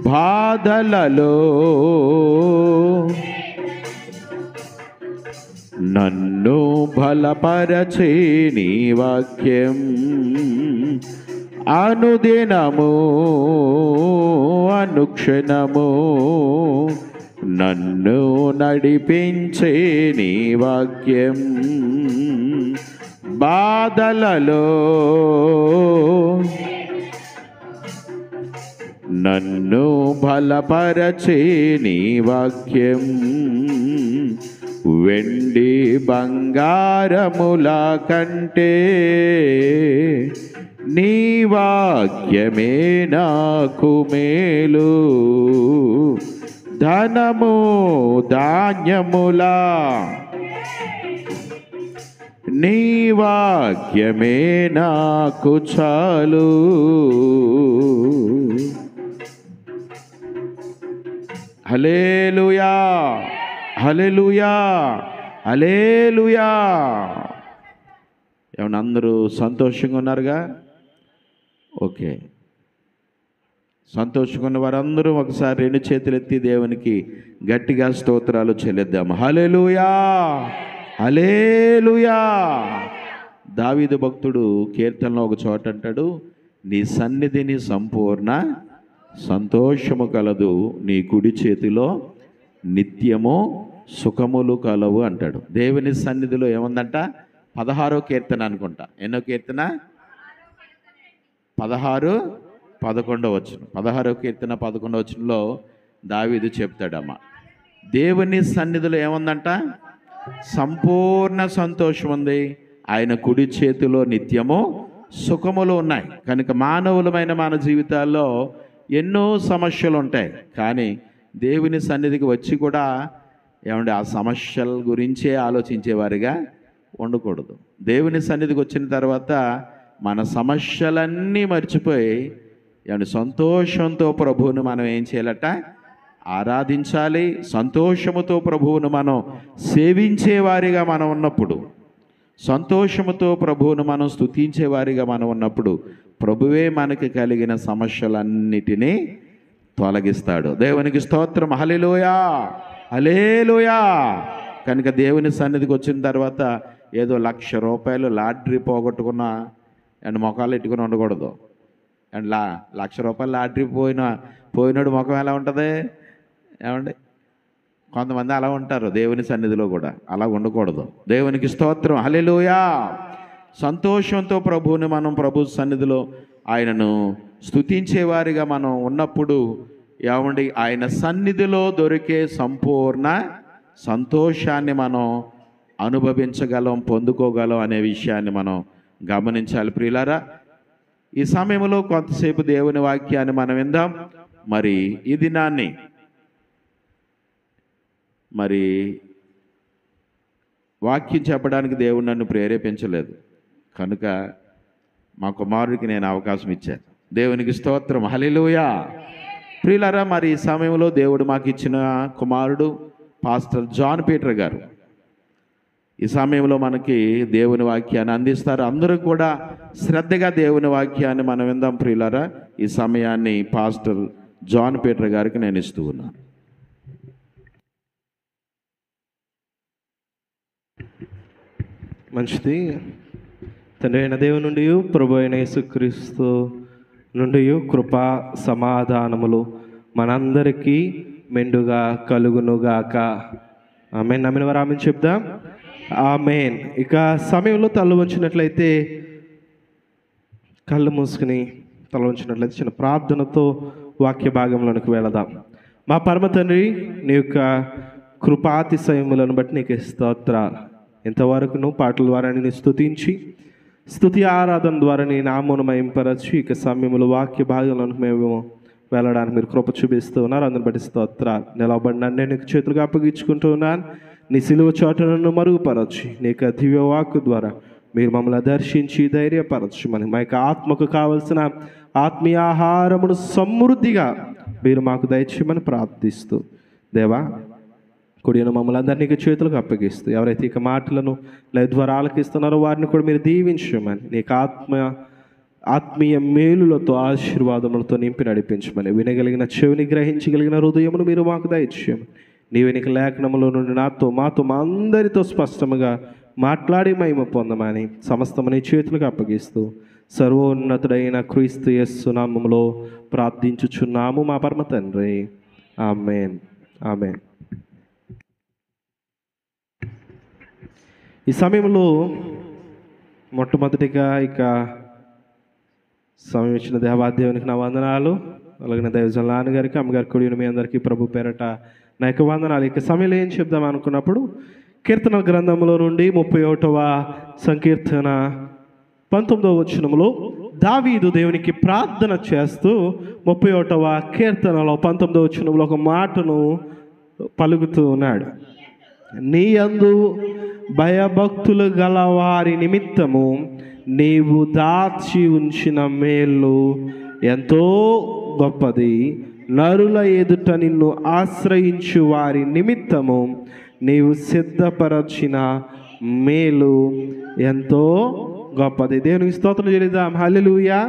బాధలలో నన్ను బలపరచే నీ వాక్యం అనుదినము అనుక్షణము నన్ను నడిపించే నీ వాక్యం బాధలలో నన్ను బలపరచే నీ వాక్యం వెండి బంగారముల కంటే నీ వాక్యమే నాకు మేలు ధనము ధాన్యములా నీ వాక్యమే నాకు చాలు. హల్లెలూయా హల్లెలూయా హల్లెలూయా. ఏమన్నా అందరూ సంతోషంగా ఉన్నారుగా? ఓకే, సంతోషంగా ఉన్న వారందరూ ఒకసారి రెండు చేతులు ఎత్తి దేవునికి గట్టిగా స్తోత్రాలు చెల్లిద్దాం. హల్లెలూయా హల్లెలూయా. దావీదు భక్తుడు కీర్తనలో ఒక చోట అంటాడు, నీ సన్నిధిని సంపూర్ణ సంతోషము కలదు, నీ కుడి చేతిలో నిత్యము సుఖములు కలవు అంటాడు. దేవుని సన్నిధిలో ఏముందంట? 16వ కీర్తన అనుకుంటా. ఎన్నో కీర్తన? 16, 11 వచనం. 16వ కీర్తన 11వ వచనంలో దావీదు చెప్తాడమ్మా, దేవుని సన్నిధిలో ఏముందంట? సంపూర్ణ సంతోషం ఉంది, ఆయన కుడి చేతిలో నిత్యము సుఖములు ఉన్నాయి. కనుక మానవులమైన మన జీవితాల్లో ఎన్నో సమస్యలు ఉంటాయి, కానీ దేవుని సన్నిధికి వచ్చి కూడా ఏమంటే ఆ సమస్యల గురించే ఆలోచించేవారిగా ఉండకూడదు. దేవుని సన్నిధికి వచ్చిన తర్వాత మన సమస్యలన్నీ మర్చిపోయి ఏమంటే సంతోషంతో ప్రభువును మనం ఏం చేయాలట? ఆరాధించాలి. సంతోషముతో ప్రభువును మనం సేవించేవారిగా మనం ఉన్నప్పుడు, సంతోషముతో ప్రభువును మనం స్తుతించేవారిగా మనం ఉన్నప్పుడు ప్రభువే మనకి కలిగిన సమస్యలన్నిటినీ తొలగిస్తాడు. దేవునికి స్తోత్రం. హల్లెలూయా హల్లెలూయా. కనుక దేవుని సన్నిధికి వచ్చిన తర్వాత ఏదో ₹1,00,000 లాటరీ పోగొట్టుకున్న అండ్ మొఖాలు ఎట్టుకుని ఉండకూడదు. అండ్ ₹1,00,000 లాటరీ పోయినాడు ముఖం ఎలా ఉంటుంది? ఏమండి, కొంతమంది అలా ఉంటారు దేవుని సన్నిధిలో కూడా. అలా ఉండకూడదు. దేవునికి స్తోత్రం. హల్లెలూయా. సంతోషంతో ప్రభువుని మనం ప్రభు సన్నిధిలో ఆయనను స్తుతించేవారిగా మనం ఉన్నప్పుడు ఏమండి ఆయన సన్నిధిలో దొరికే సంపూర్ణ సంతోషాన్ని మనం అనుభవించగలం, పొందుకోగలం అనే విషయాన్ని మనం గమనించాలి. ప్రియులారా, ఈ సమయంలో కొంతసేపు దేవుని వాక్యాన్ని మనం విందాం. మరి ఈ దినాన్ని మరి వాక్యం చెప్పడానికి దేవుడు నన్ను ప్రేరేపించలేదు కనుక మా కుమారుడికి నేను అవకాశం ఇచ్చాను. దేవునికి స్తోత్రం. హల్లెలూయా. ప్రియులారా, మరి ఈ సమయంలో దేవుడు మాకు ఇచ్చిన కుమారుడు పాస్టర్ జాన్ పీటర్ గారు ఈ సమయంలో మనకి దేవుని వాక్యాన్ని అందిస్తారు. అందరూ కూడా శ్రద్ధగా దేవుని వాక్యాన్ని మనం విందాం. ప్రియులారా, ఈ సమయాన్ని పాస్టర్ జాన్ పీటర్ గారికి నేను ఇస్తూ ఉన్నాను. మంచిది. తండ్రి అయిన దేవుని నుండి, ప్రభు అయిన యేసుక్రీస్తు నుండి కృపా సమాధానములు మనందరికీ మెండుగా కలుగునుగాక. ఆమేన్. నమ్మిన వారు ఆమేన్ చెప్దాం. ఆమేన్. ఇక సమయంలో తల వంచినట్లయితే, కళ్ళు మూసుకుని తల వంచినట్లయితే చిన్న ప్రార్థనతో వాక్య భాగంలోనికి వెళదాం. మా పరమ తండ్రి, నీ యొక్క కృపాతిశయములను బట్టి నీకు స్తోత్రాలు. ఇంతవరకు నువ్వు పాటల ద్వారా నేను స్తుతించి, స్తుతి ఆరాధన ద్వారా నీ నామమును మహింపరచి, ఇక సమయంలో వాక్య భాగంలోనికి మేము వెళ్ళడానికి మీరు కృప చూపిస్తూ ఉన్నారు. అందుని బట్టి స్తోత్రాలు. నిలబడిన నేను నీకు చేతులుగా అప్పగించుకుంటూ ఉన్నాను. నీ సిలువ చోటను మరుగుపరచి, నీ యొక్క దివ్య వాక్కు ద్వారా మీరు మమ్మల్ని దర్శించి ధైర్యపరచు. మా యొక్క ఆత్మకు కావలసిన ఆత్మీయ ఆహారమును సమృద్ధిగా మీరు మాకు దయచేయమని ప్రార్థిస్తూ, దేవా కొడియన మమ్మల్ని అందరినీ చేతులకు అప్పగిస్తూ, ఎవరైతే ఇక మాటలను లైవ్ ద్వారా ఆలకిస్తున్నారో వారిని కూడా మీరు దీవించమని, నీకు ఆత్మ ఆత్మీయ మేలులతో ఆశీర్వాదములతో నింపి నడిపించమని, వినగలిగిన చెవిని గ్రహించగలిగిన హృదయమును మీరు మాకు దయచేయమని, నీ వెనుక లేఖనములో నుండి నాతో మాతో మా అందరితో స్పష్టముగా మాట్లాడి మహిమ పొందమని సమస్తము నీ చేతులకు అప్పగిస్తూ సర్వోన్నతుడైన క్రీస్తు యేసు నామములో ప్రార్థించుచున్నాము మా పరమ తండ్రి. ఆమేన్. ఆమేన్. ఈ సమయంలో మొట్టమొదటిగా సమయం ఇచ్చిన దేవాదేవునికి నా వందనాలు. అలాగే దైవజన నాన్నగారికి, అమ్మగారి కొడుకుని మీ అందరికీ ప్రభు పేరట నా యొక్క వందనాలు. ఇక సమయంలో ఏం చెప్దాం అనుకున్నప్పుడు కీర్తన గ్రంథంలో నుండి 31వ సంకీర్తన 19వ వచనములో దావీదు దేవునికి ప్రార్థన చేస్తూ 31వ కీర్తనలో 19వ వచనంలో ఒక మాటను పలుకుతూ ఉన్నాడు. నీ యందు భయభక్తులు గల వారి నిమిత్తము నీవు దాచి ఉంచిన మేలు ఎంతో గొప్పది, నరుల ఎదుట నిన్ను ఆశ్రయించు వారి నిమిత్తము నీవు సిద్ధపరచిన మేలు ఎంతో గొప్పది. దేవునికి స్తోత్రం చెల్లిద్దాం. హల్లెలూయా.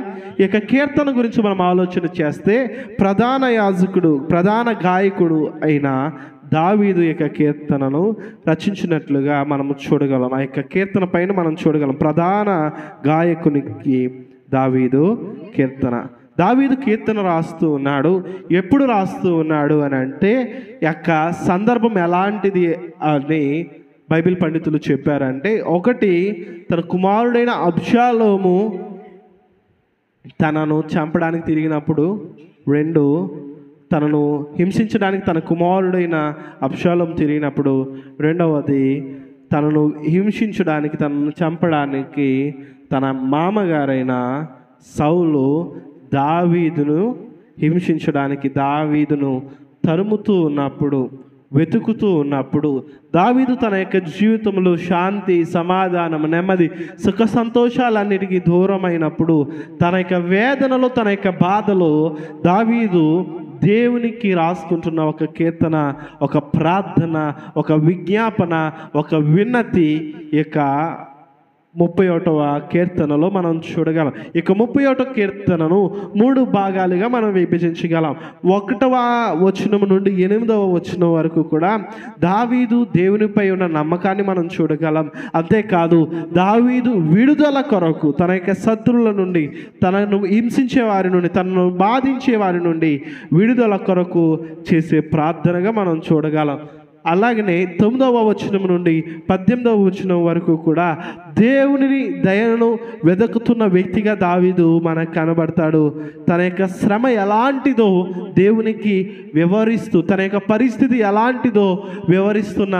ఇక కీర్తన గురించి మనం ఆలోచన చేస్తే ప్రధాన యాజకుడు, ప్రధాన గాయకుడు అయిన దావీదు యొక్క కీర్తనను రచించినట్లుగా మనము చూడగలం. ఆ యొక్క కీర్తన పైన మనం చూడగలం ప్రధాన గాయకునికి దావీదు కీర్తన రాస్తూ ఉన్నాడు. ఎప్పుడు రాస్తూ ఉన్నాడు అని అంటే యొక్క సందర్భం ఎలాంటిది అని బైబిల్ పండితులు చెప్పారంటే, ఒకటి తన కుమారుడైన అబ్షాలోము తనను చంపడానికి తిరిగినప్పుడు, రెండు తనను హింసించడానికి తన కుమారుడైన అబ్షాలోము తిరిగినప్పుడు, రెండవది తనను హింసించడానికి తనను చంపడానికి తన మామగారైన సౌలు దావీదును హింసించడానికి దావీదును తరుముతూ ఉన్నప్పుడు, వెతుకుతూ ఉన్నప్పుడు, దావీదు తన యొక్క జీవితంలో శాంతి, సమాధానం, నెమ్మది, సుఖ సంతోషాలన్నిటికీ దూరమైనప్పుడు, తన యొక్క వేదనలో, తన యొక్క బాధలో దావీదు దేవునికి రాసుకుంటున్న ఒక కీర్తన, ఒక ప్రార్థన, ఒక విజ్ఞాపన, ఒక విన్నతి యొక్క 31వ కీర్తనలో మనం చూడగలం. ఇక 31వ కీర్తనను 3 భాగాలుగా మనం విభజించగలం. 1వ వచనం నుండి 8వ వచనం వరకు కూడా దావీదు దేవునిపై ఉన్న నమ్మకాన్ని మనం చూడగలం. అంతేకాదు దావీదు విడుదల కొరకు, తన యొక్క శత్రువుల నుండి, తనను హింసించే వారి నుండి, తనను బాధించే వారి నుండి విడుదల కొరకు చేసే ప్రార్థనగా మనం చూడగలం. అలాగనే 9వ వచనం నుండి 18వ వచనం వరకు కూడా దేవుని దయను వెతుకుతున్న వ్యక్తిగా దావీదు మనకు కనబడతాడు. తన యొక్క శ్రమ ఎలాంటిదో దేవునికి వివరిస్తూ, తన యొక్క పరిస్థితి ఎలాంటిదో వివరిస్తున్న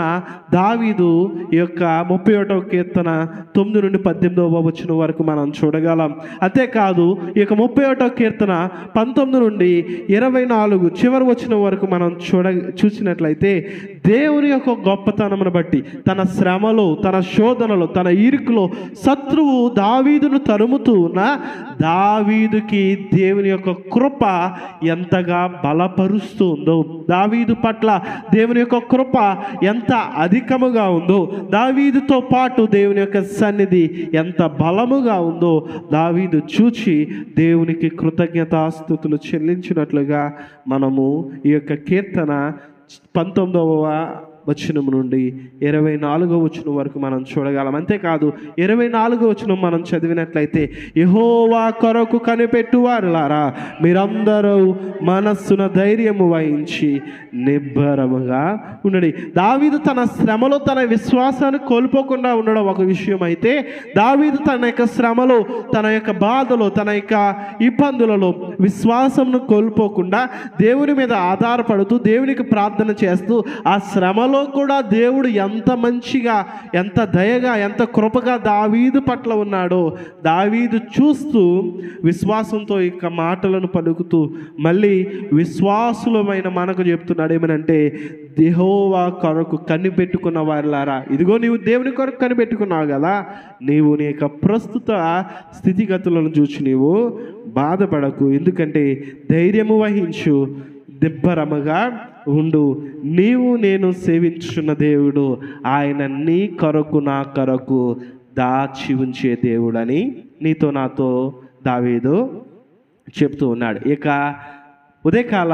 దావీదు ఈ యొక్క 31వ కీర్తన 9 నుండి 18వ వచనం వరకు మనం చూడగలం. అంతేకాదు ఈ యొక్క 31వ కీర్తన 19 నుండి 24 చివరి వచనం వరకు మనం చూసినట్లయితే దేవుని యొక్క గొప్పతనమును బట్టి, తన శ్రమలో, తన శోధనలో, తన ఇరుకులో శత్రువు దావీదును తరుముతూ ఉన్న దావీదుకి దేవుని యొక్క కృప ఎంతగా బలపరుస్తూ ఉందో, దావీదు పట్ల దేవుని యొక్క కృప ఎంత అధికముగా ఉందో, దావీదుతో పాటు దేవుని యొక్క సన్నిధి ఎంత బలముగా ఉందో దావీదు చూచి దేవునికి కృతజ్ఞతాస్తుతులు చెల్లించినట్లుగా మనము ఈ యొక్క కీర్తన 19వ వచనం నుండి 24వ వచనం వరకు మనం చూడగలం. అంతేకాదు 24వ వచనం మనం చదివినట్లయితే, యెహోవా కొరకు కనిపెట్టువారులారా మీరందరూ మనస్సున ధైర్యము వహించి నిబ్బరముగా ఉండండి. దావీదు తన శ్రమలో తన విశ్వాసాన్ని కోల్పోకుండా ఉండడం ఒక విషయం అయితే, దావీదు తన యొక్క శ్రమలో, తన యొక్క బాధలో, తన యొక్క ఇబ్బందులలో విశ్వాసంను కోల్పోకుండా దేవుని మీద ఆధారపడుతూ దేవునికి ప్రార్థన చేస్తూ, ఆ శ్రమలో కూడా దేవుడు ఎంత మంచిగా, ఎంత దయగా, ఎంత కృపగా దావీదు పట్ల ఉన్నాడో దావీదు చూస్తూ విశ్వాసంతో ఇక మాటలను పలుకుతూ మళ్ళీ విశ్వాసులమైన మనకు చెప్తున్నాడు ఏమనంటే, యెహోవా కొరకు కనిపెట్టుకున్న వారిలారా, ఇదిగో నీవు దేవుని కొరకు కనిపెట్టుకున్నావు కదా, నీవు నీ యొక్క ప్రస్తుత స్థితిగతులను చూసి నీవు బాధపడకు, ఎందుకంటే ధైర్యము వహించు, నిబ్బరముగా ఉండు, నీవు నేను సేవించున్న దేవుడు ఆయన నీ కొరకు నా కొరకు దాచి ఉంచే దేవుడని నీతో నాతో దావీదు చెప్తూ ఉన్నాడు. ఇక ఉదయకాల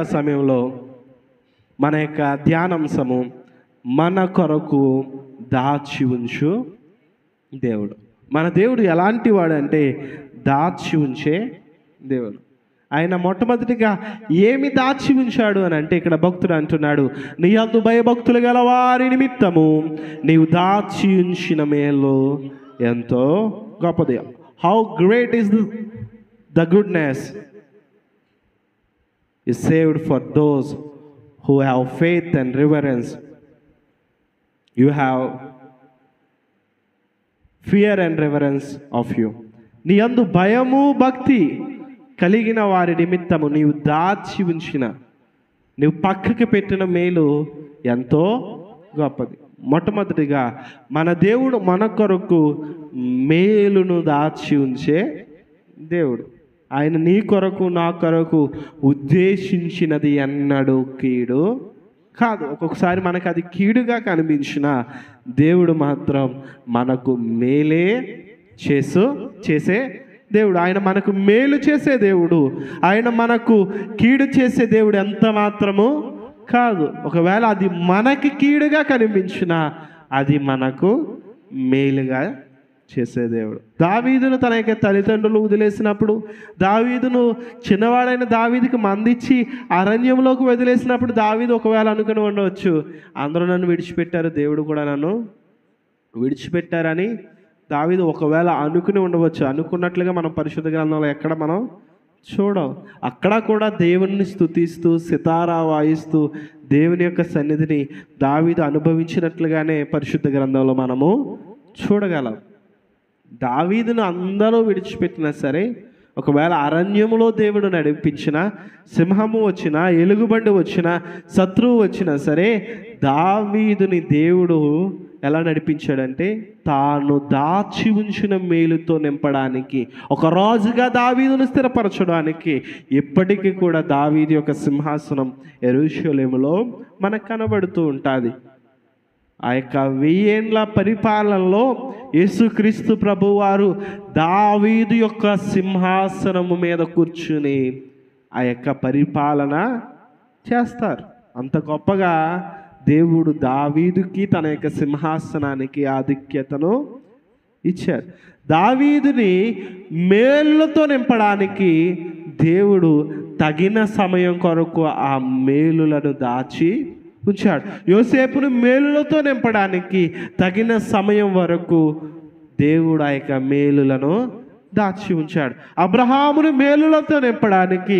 సమయంలో మన యొక్క ధ్యానాంశము మన కొరకు దాచి ఉంచు దేవుడు. మన దేవుడు ఎలాంటి వాడు అంటే దాచి ఉంచే దేవుడు. ఆయన మొట్టమొదటిగా ఏమి దాచి ఉంచాడు అని అంటే ఇక్కడ భక్తుడు అంటున్నాడు, నీ యందు భయభక్తులు గల వారి నిమిత్తము నీవు దాచి ఉంచిన మేలు ఎంతో గొప్పది. How great is the goodness is saved for those who have faith and reverence. You have fear and reverence of you. నీ యందు భయము భక్తి కలిగిన వారి నిమిత్తము నీవు దాచి ఉంచిన, నీవు పక్కకి పెట్టిన మేలు ఎంతో గొప్పది. మొట్టమొదటిగా మన దేవుడు మన కొరకు మేలును దాచి ఉంచే దేవుడు. ఆయన నీ కొరకు నా కొరకు ఉద్దేశించినది ఎన్నడూ కీడు కాదు. ఒక్కొక్కసారి మనకు అది కీడుగా కనిపించిన దేవుడు మాత్రం మనకు మేలే చేసే దేవుడు. ఆయన మనకు మేలు చేసే దేవుడు. ఆయన మనకు కీడు చేసే దేవుడు ఎంత మాత్రము కాదు. ఒకవేళ అది మనకి కీడుగా కనిపించినా అది మనకు మేలుగా చేసే దేవుడు. దావీదును తన యొక్క తల్లిదండ్రులు వదిలేసినప్పుడు, దావీదును చిన్నవాడైన దావీదుకి మందిచ్చి అరణ్యంలోకి వదిలేసినప్పుడు దావీదు ఒకవేళ అనుకుని ఉండవచ్చు, అందరూ నన్ను విడిచిపెట్టారు, దేవుడు కూడా నన్ను విడిచిపెట్టారని దావీదు ఒకవేళ అనుకుని ఉండవచ్చు. అనుకున్నట్లుగా మనం పరిశుద్ధ గ్రంథంలో ఎక్కడ మనం చూడం. అక్కడ కూడా దేవుణ్ణి స్తుతిస్తూ సితారా వాయిస్తూ దేవుని యొక్క సన్నిధిని దావీదు అనుభవించినట్లుగానే పరిశుద్ధ గ్రంథంలో మనము చూడగలం. దావీదును అందరూ విడిచిపెట్టినా సరే, ఒకవేళ అరణ్యములో దేవుడు నడిపించిన, సింహము వచ్చినా, ఎలుగుబండి వచ్చినా, శత్రువు వచ్చినా సరే, దావీదుని దేవుడు ఎలా నడిపించాడంటే తాను దాచి ఉంచిన మేలుతో నింపడానికి, ఒక రాజుగా దావీదును స్థిరపరచడానికి. ఇప్పటికీ కూడా దావీదు యొక్క సింహాసనం యెరూషలేములో మనకు కనబడుతూ ఉంటుంది. ఆ యొక్క 1000 ఏండ్ల పరిపాలనలో యేసుక్రీస్తు ప్రభువారు దావీదు యొక్క సింహాసనము మీద కూర్చుని ఆ యొక్క పరిపాలన చేస్తారు. అంత గొప్పగా దేవుడు దావీదుకి తన యొక్క సింహాసనానికి ఆధిక్యతను ఇచ్చారు. దావీదుని మేలులతో నింపడానికి దేవుడు తగిన సమయం కొరకు ఆ మేలులను దాచి ఉంచాడు. యోసేపును మేలులతో నింపడానికి తగిన సమయం వరకు దేవుడు ఆ యొక్క మేలులను దాచి ఉంచాడు. అబ్రహామును మేలులతో నింపడానికి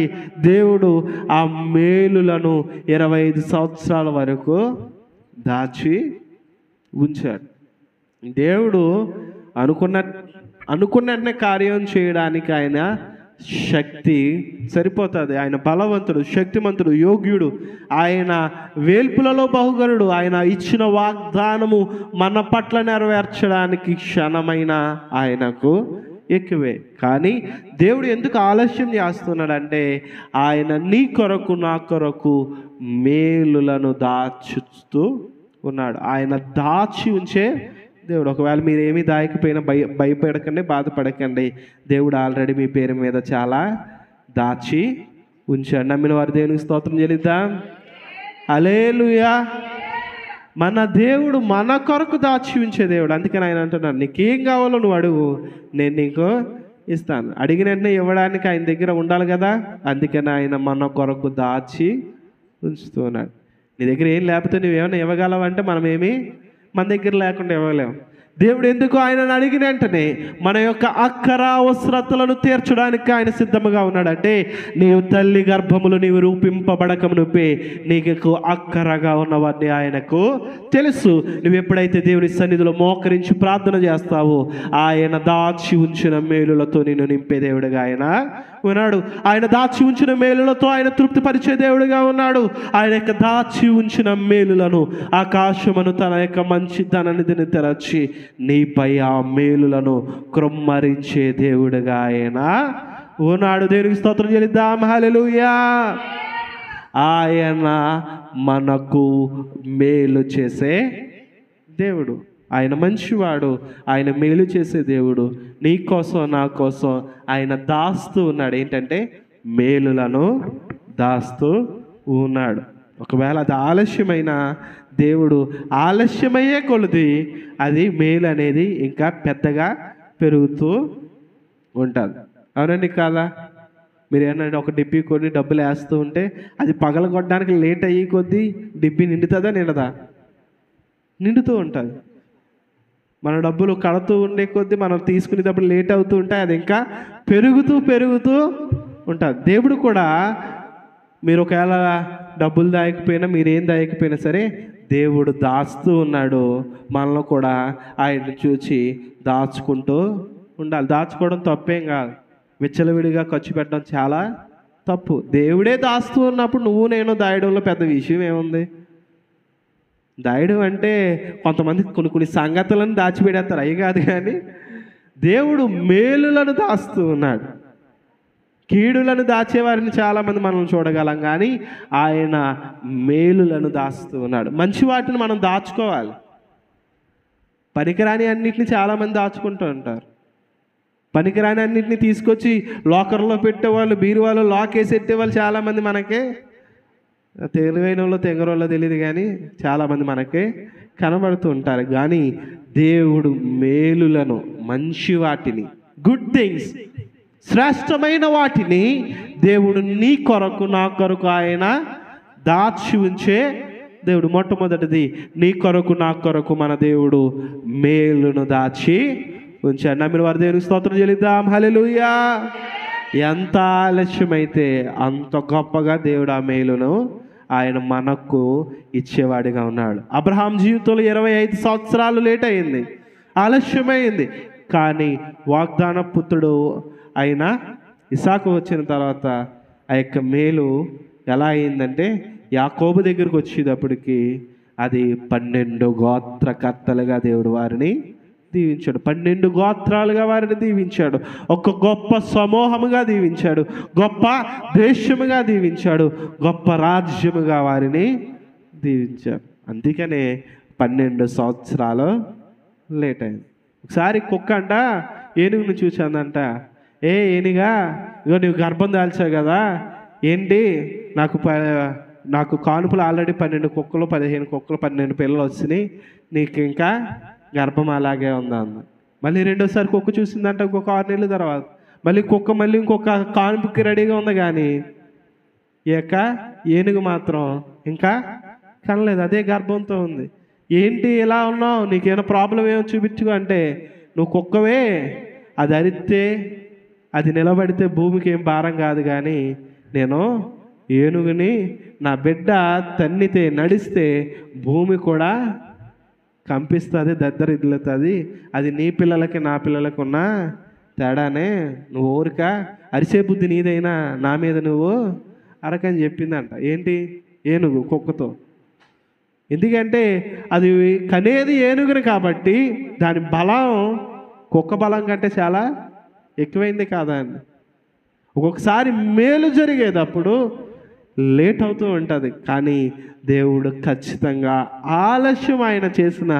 దేవుడు ఆ మేలులను 25 సంవత్సరాల వరకు దాచి ఉంచాడు. దేవుడు అనుకున్నట్టే కార్యం చేయడానికి ఆయన శక్తి సరిపోతుంది. ఆయన బలవంతుడు, శక్తిమంతుడు, యోగ్యుడు. ఆయన వేల్పులలో బహుగరుడు. ఆయన ఇచ్చిన వాగ్దానము మన పట్ల నెరవేర్చడానికి క్షణమైన ఆయనకు ఎక్కువే. కానీ దేవుడు ఎందుకు ఆలస్యం చేస్తున్నాడంటే ఆయన నీ కొరకు నా కొరకు మేలులను దాచుతూ ఉన్నాడు. ఆయన దాచి ఉంచే దేవుడు. ఒకవేళ మీరు ఏమీ దాయకపోయినా భయపడకండి, బాధపడకండి. దేవుడు ఆల్రెడీ మీ పేరు మీద చాలా దాచి ఉంచాడు. నమ్మిన వారి దేవునికి స్తోత్రం చెల్లిద్దాం. హల్లెలూయా. మన దేవుడు మన కొరకు దాచి ఉంచే దేవుడు. అందుకని ఆయన అంటున్నాడు, నీకేం కావాలో నువ్వు అడుగు, నేను నీకు ఇస్తాను. అడిగిన వెంటనే ఇవ్వడానికి ఆయన దగ్గర ఉండాలి కదా. అందుకని ఆయన మన కొరకు దాచి ఉంచుతున్నాడు. నీ దగ్గర ఏం లేకపోతే నువ్వేమైనా ఇవ్వగలవంటే మన దగ్గర లేకుండా ఇవ్వలేము. దేవుడు ఎందుకు ఆయనను అడిగిన వెంటనే మన యొక్క అక్కర అవసరతలను తీర్చడానికి ఆయన సిద్ధంగా ఉన్నాడంటే నీవు తల్లి గర్భములు నీవు రూపింపబడక మునుపే నీకు అక్కరగా ఉన్నవన్నీ ఆయనకు తెలుసు. నువ్వు ఎప్పుడైతే దేవుని సన్నిధిలో మోకరించి ప్రార్థన చేస్తావో ఆయన దాచి ఉంచిన మేలులతో నిన్ను నింపే దేవుడిగా ఆయన ఉన్నాడు. ఆయన దాచి ఉంచిన మేలులతో ఆయన తృప్తిపరిచే దేవుడిగా ఉన్నాడు. ఆయన యొక్క దాచి ఉంచిన మేలులను ఆకాశమును తన యొక్క మంచి ధననిధిని తెరచి నీపై ఆ మేలులను క్రొమ్మరించే దేవుడిగా ఆయన ఉన్నాడు. దేవునికి స్తోత్రం చెల్లిద్దాం. హల్లెలూయా. ఆయన మనకు మేలు చేసే దేవుడు. ఆయన మంచివాడు, ఆయన మేలు చేసే దేవుడు. నీ కోసం నా కోసం ఆయన దాస్తూ ఉన్నాడు. ఏంటంటే మేలులను దాస్తూ ఉన్నాడు. ఒకవేళ అది ఆలస్యమైన దేవుడు ఆలస్యమయ్యే కొలది అది మేలు అనేది ఇంకా పెద్దగా పెరుగుతూ ఉంటుంది. అవునండి కాదా? మీరు ఏంటంటే ఒక డిబ్బీ కొన్ని డబ్బులు వేస్తూ ఉంటే అది పగలగొట్టడానికి లేట్ అయ్యి కొద్దీ డిబ్బీ నిండుతుందా నిండదా? నిండుతూ ఉంటుంది. మన డబ్బులు కడుతూ ఉండే కొద్దీ మనం తీసుకునేటప్పుడు లేట్ అవుతూ ఉంటాయి, అది ఇంకా పెరుగుతూ పెరుగుతూ ఉంటుంది. దేవుడు కూడా మీరు ఒకవేళ డబ్బులు దాయకపోయినా, మీరేం దాయకపోయినా సరే దేవుడు దాస్తూ ఉన్నాడు. మనలో కూడా ఆయన చూసి దాచుకుంటూ ఉండాలి. దాచుకోవడం తప్పేం కాదు, విచ్చలవిడిగా ఖర్చు పెట్టడం చాలా తప్పు. దేవుడే దాస్తూ ఉన్నప్పుడు నువ్వు నేను దాయడంలో పెద్ద విషయం ఏముంది? దాయడం అంటే కొంతమంది కొన్ని సంగతులను దాచిపెడతారు, అవి కాదు. కానీ దేవుడు మేలులను దాస్తూ ఉన్నాడు. కీడులను దాచేవారిని చాలామంది మనం చూడగలం, కానీ ఆయన మేలులను దాస్తూ ఉన్నాడు. మంచి వాటిని మనం దాచుకోవాలి. పనికిరాని అన్నిటిని చాలామంది దాచుకుంటూ ఉంటారు. పనికిరాని అన్నింటినీ తీసుకొచ్చి లాకర్లో పెట్టేవాళ్ళు, బీరువాలో లాక్ వేసి పెట్టేవాళ్ళు చాలామంది మనకే. తెలివైన వాళ్ళు తెంగరోళ్ళో తెలియదు, కానీ చాలామంది మనకే కనబడుతూ ఉంటారు. కానీ దేవుడు మేలులను, మంచి వాటిని, గుడ్ థింగ్స్, శ్రేష్టమైన వాటిని దేవుడు నీ కొరకు నా కొరకు ఆయన దాచి ఉంచే దేవుడు. మొట్టమొదటిది నీ కొరకు నా కొరకు మన దేవుడు మేలును దాచి ఉంచాడు. నమ్మిన వారి దేవునికి స్తోత్రం చెల్లిద్దాం. హల్లెలూయా. ఎంత ఆలస్యమైతే అంత గొప్పగా దేవుడు ఆ మేలును ఆయన మనకు ఇచ్చేవాడిగా ఉన్నాడు. అబ్రహాం జీవితంలో 25 సంవత్సరాలు లేట్ అయింది, ఆలస్యమైంది. కానీ వాగ్దాన పుత్రుడు అయిన ఇసాకు వచ్చిన తర్వాత ఆ యొక్క మేలు ఎలా అయిందంటే, యాకోబు దగ్గరికి వచ్చేటప్పటికి అది 12 గోత్రకర్తలుగా దేవుడు వారిని దీవించాడు. 12 గోత్రాలుగా వారిని దీవించాడు. ఒక గొప్ప సమూహముగా దీవించాడు, గొప్ప దేశముగా దీవించాడు, గొప్ప రాజ్యముగా వారిని దీవించాడు. అందుకనే 12 సంవత్సరాలు లేట్ అయింది. ఒకసారి కుక్క అంట ఏనుగును చూశానంట, ఏ ఏనుగా, ఇగో నువ్వు గర్భం దాల్చావు కదా, ఏంటి నాకు కానుపులు ఆల్రెడీ 12 కుక్కలు, 15 కుక్కలు, 12 పిల్లలు వచ్చినాయి, నీకు ఇంకా గర్భం అలాగే ఉందా అన్న. మళ్ళీ రెండోసారి కుక్క చూసిందంట ఇంకొక 6 నెలల తర్వాత. మళ్ళీ కుక్క మళ్ళీ ఇంకొక కానుపుకి రెడీగా ఉంది, కానీ ఈ యొక్క ఏనుగు మాత్రం ఇంకా కనలేదు, అదే గర్భంతో ఉంది. ఏంటి ఇలా ఉన్నావు, నీకేమైనా ప్రాబ్లం ఏమో చూపించు అంటే, నువ్వు కుక్కవే, అది అరిస్తే అది నిలబడితే భూమికి ఏం భారం కాదు, కానీ నేను ఏనుగుని, నా బిడ్డ తన్నితే నడిస్తే భూమి కూడా కంపిస్తుంది, దద్దరిల్లుతుంది. అది నీ పిల్లలకి నా పిల్లలకి ఉన్న తేడానే. నువ్వు ఊరిక అరిసే బుద్ధి నీదైనా నా మీద నువ్వు అరకని చెప్పిందంట. ఏంటి? ఏనుగు కుక్కతో. ఎందుకంటే అది కనేది ఏనుగుని కాబట్టి దాని బలం కుక్క బలం కంటే చాలా ఎక్కువైంది కాదా అండి. ఒక్కొక్కసారి మేలు జరిగేటప్పుడు లేట్ అవుతూ ఉంటుంది, కానీ దేవుడు ఖచ్చితంగా ఆలస్యం ఆయన చేసిన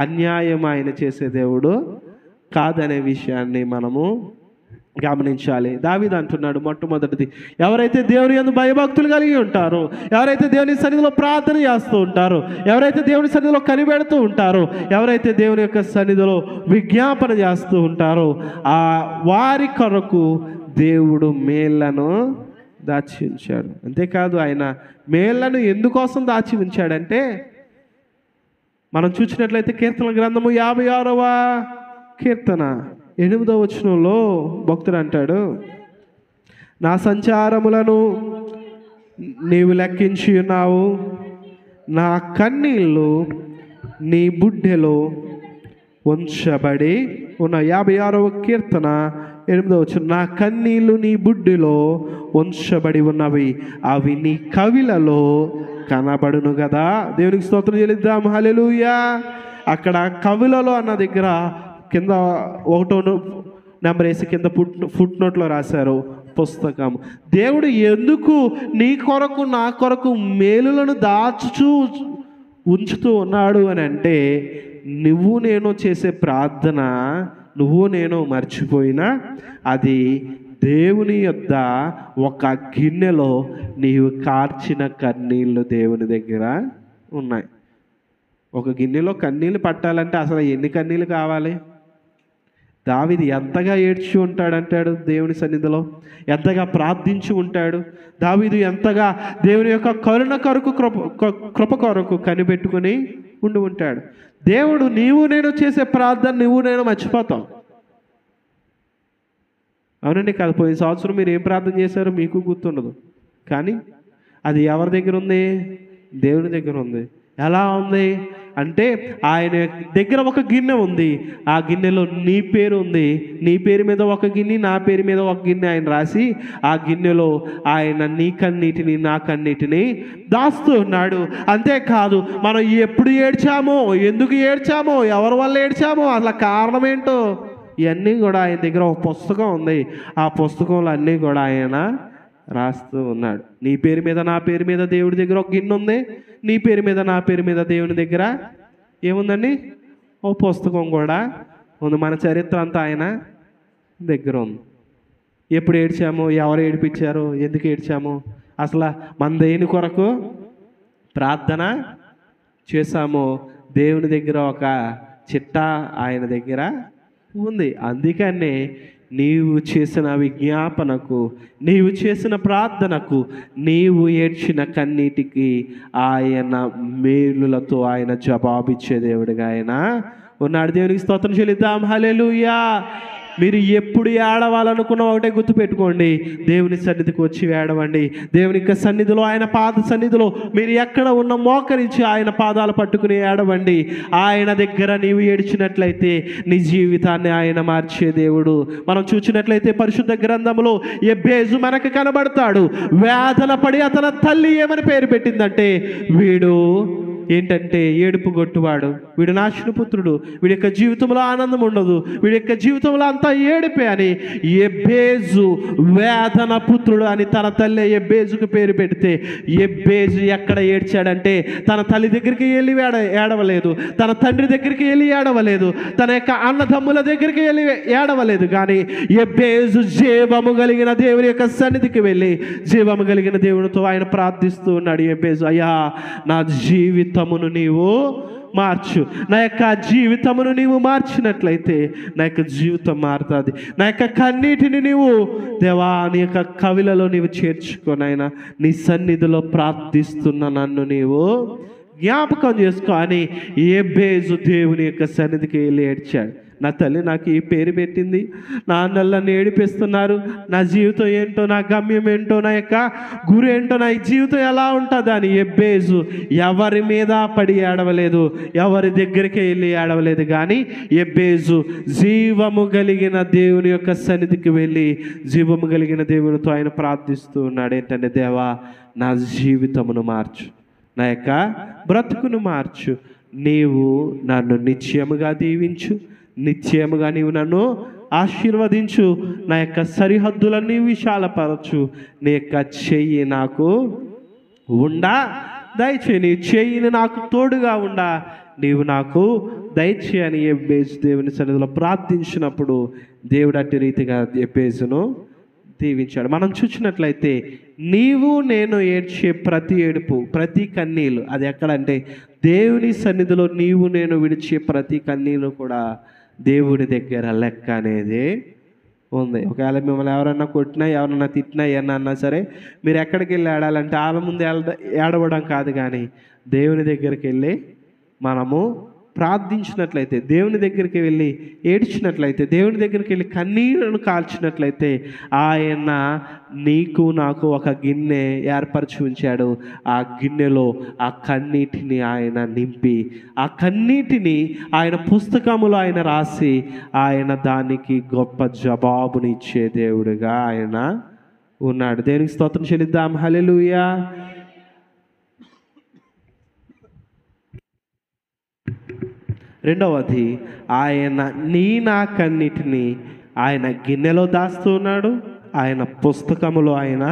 అన్యాయం ఆయన చేసే దేవుడు కాదనే విషయాన్ని మనము గమనించాలి. దావీదు అంటున్నాడు, మొట్టమొదటిది ఎవరైతే దేవుని యందు భయభక్తులు కలిగి ఉంటారో, ఎవరైతే దేవుని సన్నిధిలో ప్రార్థన చేస్తూ ఉంటారో, ఎవరైతే దేవుని సన్నిధిలో కనిపెడుతూ ఉంటారో, ఎవరైతే దేవుని యొక్క సన్నిధిలో విజ్ఞాపన చేస్తూ ఉంటారో, ఆ వారి కొరకు దేవుడు మేళ్లను దాచి ఉంచాడు. అంతేకాదు, ఆయన మేళ్లను ఎందుకోసం దాచి ఉంచాడంటే, మనం చూసినట్లయితే కీర్తన గ్రంథము 56వ కీర్తన 8వ వచనంలో భక్తుడు అంటాడు, నా సంచారములను నీవు లెక్కించి ఉన్నావు, నా కన్నీళ్ళు నీ బుడ్డెలో ఉంచబడి ఉన్న. 56వ కీర్తన 8వ వచనం, నా కన్నీళ్ళు నీ బుడ్డిలో ఉంచబడి ఉన్నవి, అవి నీ కవిలలో కనబడును కదా. దేవునికి స్తోత్రం చెల్లిద్దాం. హల్లెలూయా. అక్కడ కవిలలో అన్న దగ్గర కింద నెంబర్ వేసి కింద ఫుట్ నోట్లో రాశారు పుస్తకం. దేవుడు ఎందుకు నీ కొరకు నా కొరకు మేలులను దాచుచూ ఉంచుతూ ఉన్నాడు అని అంటే, నువ్వు నేను చేసే ప్రార్థన నువ్వు నేను మర్చిపోయినా అది దేవుని యొద్ద ఒక గిన్నెలో నీవు కార్చిన కన్నీళ్ళు దేవుని దగ్గర ఉన్నాయి. ఒక గిన్నెలో కన్నీళ్ళు పట్టాలంటే అసలు ఎన్ని కన్నీళ్ళు కావాలి? దావీదు ఎంతగా ఏడ్చి ఉంటాడంటాడు దేవుని సన్నిధిలో, ఎంతగా ప్రార్థించి ఉంటాడు. దావీదు ఎంతగా దేవుని యొక్క కరుణ కొరకు కృప కొరకు కనిపెట్టుకుని ఉండి ఉంటాడు. దేవుడు నీవు నేను చేసే ప్రార్థన నువ్వు నేను మర్చిపోతాం. అవునండి కాదు? పోయిన సంవత్సరం మీరు ఏం ప్రార్థన చేశారో మీకు గుర్తుండదు, కానీ అది ఎవరి దగ్గర ఉంది? దేవుని దగ్గర ఉంది. ఎలా ఉంది అంటే, ఆయన దగ్గర ఒక గిన్నె ఉంది, ఆ గిన్నెలో నీ పేరు ఉంది. నీ పేరు మీద ఒక గిన్నె, నా పేరు మీద ఒక గిన్నె ఆయన రాసి ఆ గిన్నెలో ఆయన నీ కన్నీటిని నా కన్నీటిని దాస్తూ ఉన్నాడు. అంతేకాదు, మనం ఎప్పుడు ఏడ్చామో, ఎందుకు ఏడ్చామో, ఎవరి వల్ల ఏడ్చామో, అసలు కారణం ఏంటో ఇవన్నీ కూడా ఆయన దగ్గర ఒక పుస్తకం ఉంది. ఆ పుస్తకంలో అన్నీ కూడా ఆయన రాస్తూ ఉన్నాడు. నీ పేరు మీద నా పేరు మీద దేవుడి దగ్గర ఒక గిన్నె ఉంది, నీ పేరు మీద నా పేరు మీద దేవుని దగ్గర ఏముందండి? ఓ పుస్తకం కూడా ఉంది. మన చరిత్ర అంతా ఆయన దగ్గర ఉంది. ఎప్పుడు ఏడ్చామో, ఎవరు ఏడిపించారో, ఎందుకు ఏడ్చామో, అసలు మన దేని కొరకు ప్రార్థన చేశామో దేవుని దగ్గర ఒక చిట్టా ఆయన దగ్గర ఉంది. అందుకనే నీవు చేసిన విజ్ఞాపనకు, నీవు చేసిన ప్రార్థనకు, నీవు ఏడ్చిన కన్నీటికి ఆయన మేలులతో ఆయన జవాబిచ్చే దేవుడిగా ఆయన ఉన్నాడు. దేవునికి స్తోత్రం చెల్లిద్దాం. హల్లెలూయా. మీరు ఎప్పుడు ఏడవాలనుకున్న ఒకటే గుర్తుపెట్టుకోండి, దేవుని సన్నిధికి వచ్చి ఏడవండి. దేవుని యొక్క సన్నిధిలో, ఆయన పాద సన్నిధిలో మీరు ఎక్కడ ఉన్న మోకరించి ఆయన పాదాలు పట్టుకుని ఏడవండి. ఆయన దగ్గర నీవు ఏడ్చినట్లయితే నీ జీవితాన్ని ఆయన మార్చే దేవుడు. మనం చూసినట్లయితే పరిశుద్ధ గ్రంథంలో యెబేజు మనకు కనబడతాడు. వేదన పడి అతని తల్లి ఏమని పేరు పెట్టిందంటే, వీడు ఏంటంటే ఏడుపు గొట్టువాడు, వీడు నాశనపుత్రుడు, వీడి యొక్క జీవితంలో ఆనందం ఉండదు, వీడి యొక్క జీవితంలో అంతా ఏడిపే అని యెబేజు వేదన పుత్రుడు అని తన తల్లి యెబేజుకు పేరు పెడితే, యెబేజు ఎక్కడ ఏడ్చాడంటే తన తల్లి దగ్గరికి వెళ్ళి ఏడవలేదు, తన తండ్రి దగ్గరికి వెళ్ళి ఏడవలేదు, తన యొక్క అన్నదమ్ముల దగ్గరికి వెళ్ళి ఏడవలేదు. కానీ యెబేజు జీవము కలిగిన దేవుని యొక్క సన్నిధికి వెళ్ళి జీవము కలిగిన దేవునితో ఆయన ప్రార్థిస్తూ ఉన్నాడు. యెబేజు, అయ్యా నా జీవితమును నీవు మార్చు, నా యొక్క జీవితమును నీవు మార్చినట్లయితే నా యొక్క జీవితం మారుతుంది. నా యొక్క కన్నీటిని నీవు దేవా నీ యొక్క కవిలలో నీవు చేర్చుకోనైనా నీ సన్నిధిలో ప్రార్థిస్తున్న నన్ను నీవు జ్ఞాపకం చేసుకో అని యెబేజు దేవుని యొక్క సన్నిధికి వెళ్ళి ఏడ్చాడు. నా తల్లి నాకు ఈ పేరు పెట్టింది, నన్ను ఏడిపిస్తున్నారు, నా జీవితం ఏంటో, నా గమ్యం ఏంటో, నా యొక్క గురి ఏంటో, నా జీవితం ఎలా ఉంటుంది అని యెబేజు ఎవరి మీద పడి ఏడవలేదు, ఎవరి దగ్గరికి వెళ్ళి ఏడవలేదు. కానీ యెబేజు జీవము కలిగిన దేవుని యొక్క సన్నిధికి వెళ్ళి జీవము కలిగిన దేవునితో ఆయన ప్రార్థిస్తూ ఉన్నాడు. ఏంటంటే, దేవా నా జీవితమును మార్చు, నా యొక్క బ్రతుకును మార్చు, నీవు నన్ను నిశ్చయముగా దీవించు, నిశ్చయముగా నీవు నన్ను ఆశీర్వదించు, నా యొక్క సరిహద్దులన్నీ విశాలపరచు, నీ యొక్క చెయ్యి నాకు ఉండా దయచేయి, నీ చెయ్యిని నాకు తోడుగా ఉండా నీవు నాకు దయచేయని యెబేజు దేవుని సన్నిధిలో ప్రార్థించినప్పుడు దేవుడు అట్టి రీతిగా యెబేజును దీవించాడు. మనం చూసినట్లయితే నీవు నేను ఏడ్చే ప్రతి ఏడుపు, ప్రతి కన్నీళ్ళు అది ఎక్కడంటే దేవుని సన్నిధిలో నీవు నేను విడిచే ప్రతి కన్నీళ్ళు కూడా దేవుని దగ్గర లెక్క అనేది ఉంది. ఒకవేళ మిమ్మల్ని ఎవరన్నా కొట్టినా, ఎవరన్నా తిట్టినా, ఏమన్నా అన్నా సరే మీరు ఎక్కడికి వెళ్ళి ఏడాలంటే వాళ్ళ ముందు ఏడవడం కాదు, కానీ దేవుని దగ్గరికి వెళ్ళి మనము ప్రార్థించినట్లయితే, దేవుని దగ్గరికి వెళ్ళి ఏడ్చినట్లయితే, దేవుని దగ్గరికి వెళ్ళి కన్నీరును కాల్చినట్లయితే ఆయన నీకు నాకు ఒక గిన్నె ఏర్పరిచి ఉంచాడు. ఆ గిన్నెలో ఆ కన్నీటిని ఆయన నింపి, ఆ కన్నీటిని ఆయన పుస్తకములో ఆయన రాసి ఆయన దానికి గొప్ప జవాబునిచ్చే దేవుడిగా ఆయన ఉన్నాడు. దేవునికి స్తోత్రం చెల్లిద్దాం. హల్లెలూయా. రెండవది, ఆయన నీ నా కన్నిటిని ఆయన గిన్నెలో దాస్తూ ఉన్నాడు, ఆయన పుస్తకములో ఆయన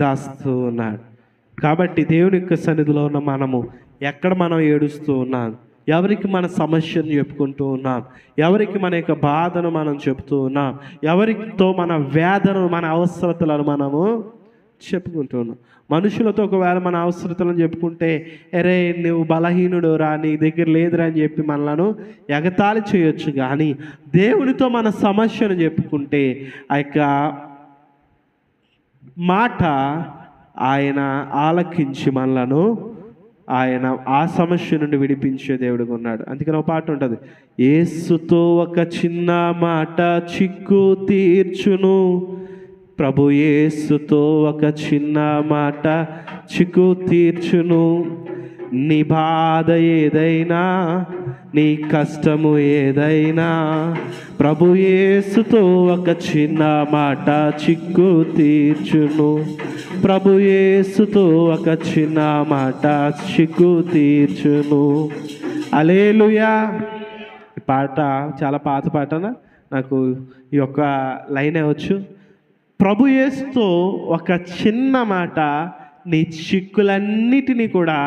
దాస్తూ ఉన్నాడు. కాబట్టి దేవుని యొక్క సన్నిధిలో ఉన్న మనము ఎక్కడ మనం ఏడుస్తూ ఉన్నాం, ఎవరికి మన సమస్యను చెప్పుకుంటూ ఉన్నాం, ఎవరికి మన యొక్క బాధను మనం చెప్తూ ఉన్నాం, ఎవరితో మన వేదనను మన అవసరతలను మనము చెప్పుకుంటూ ఉన్నాం. మనుషులతో ఒకవేళ మన అవసరతలను చెప్పుకుంటే, అరే నువ్వు బలహీనుడు రా, నీ దగ్గర లేదురా అని చెప్పి మనలను ఎగతాళి చేయొచ్చు. కానీ దేవునితో మన సమస్యను చెప్పుకుంటే ఆ యొక్క మాట ఆయన ఆలకించి మనలను ఆయన ఆ సమస్య నుండి విడిపించే దేవుడిగా ఉన్నాడు. అందుకని ఒక పాట ఉంటుంది, యేసుతో ఒక చిన్న మాట చిక్కు తీర్చును. ప్రభు యేసుతో ఒక చిన్న మాట చిక్కు తీర్చును. నీ బాధ ఏదైనా, నీ కష్టము ఏదైనా, ప్రభు యేసుతో ఒక చిన్న మాట చిక్కు తీర్చును. ప్రభు యేసుతో ఒక చిన్న మాట చిక్కు తీర్చును. హల్లెలూయా. ఈ పాట చాలా పాత పాటనా, నాకు ఈ యొక్క లైనే వచ్చు. ప్రభు యేసుతో ఒక చిన్న మాట నీ చిక్కులన్నిటినీ కూడా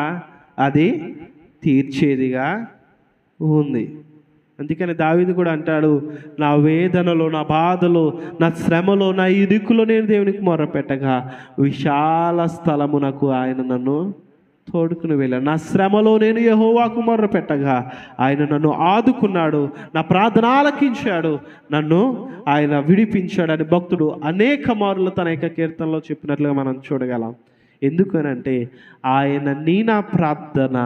అది తీర్చేదిగా ఉంది. అందుకని దావీదు కూడా అంటాడు, నా వేదనలో, నా బాధలో, నా శ్రమలో, నా ఇరుకులో నేను దేవునికి మొర్రపెట్టగా విశాల స్థలమునకు ఆయన నన్ను తోడుకుని వెళ్ళాడు. నా శ్రమలో నేను యెహోవాకు మొర్రపెట్టగా ఆయన నన్ను ఆదుకున్నాడు, నా ప్రార్థన ఆలకించాడు, నన్ను ఆయన విడిపించాడని భక్తుడు అనేక మార్లు తన యొక్క కీర్తనలో చెప్పినట్లుగా మనం చూడగలం. ఎందుకనంటే ఆయన నా ప్రార్థన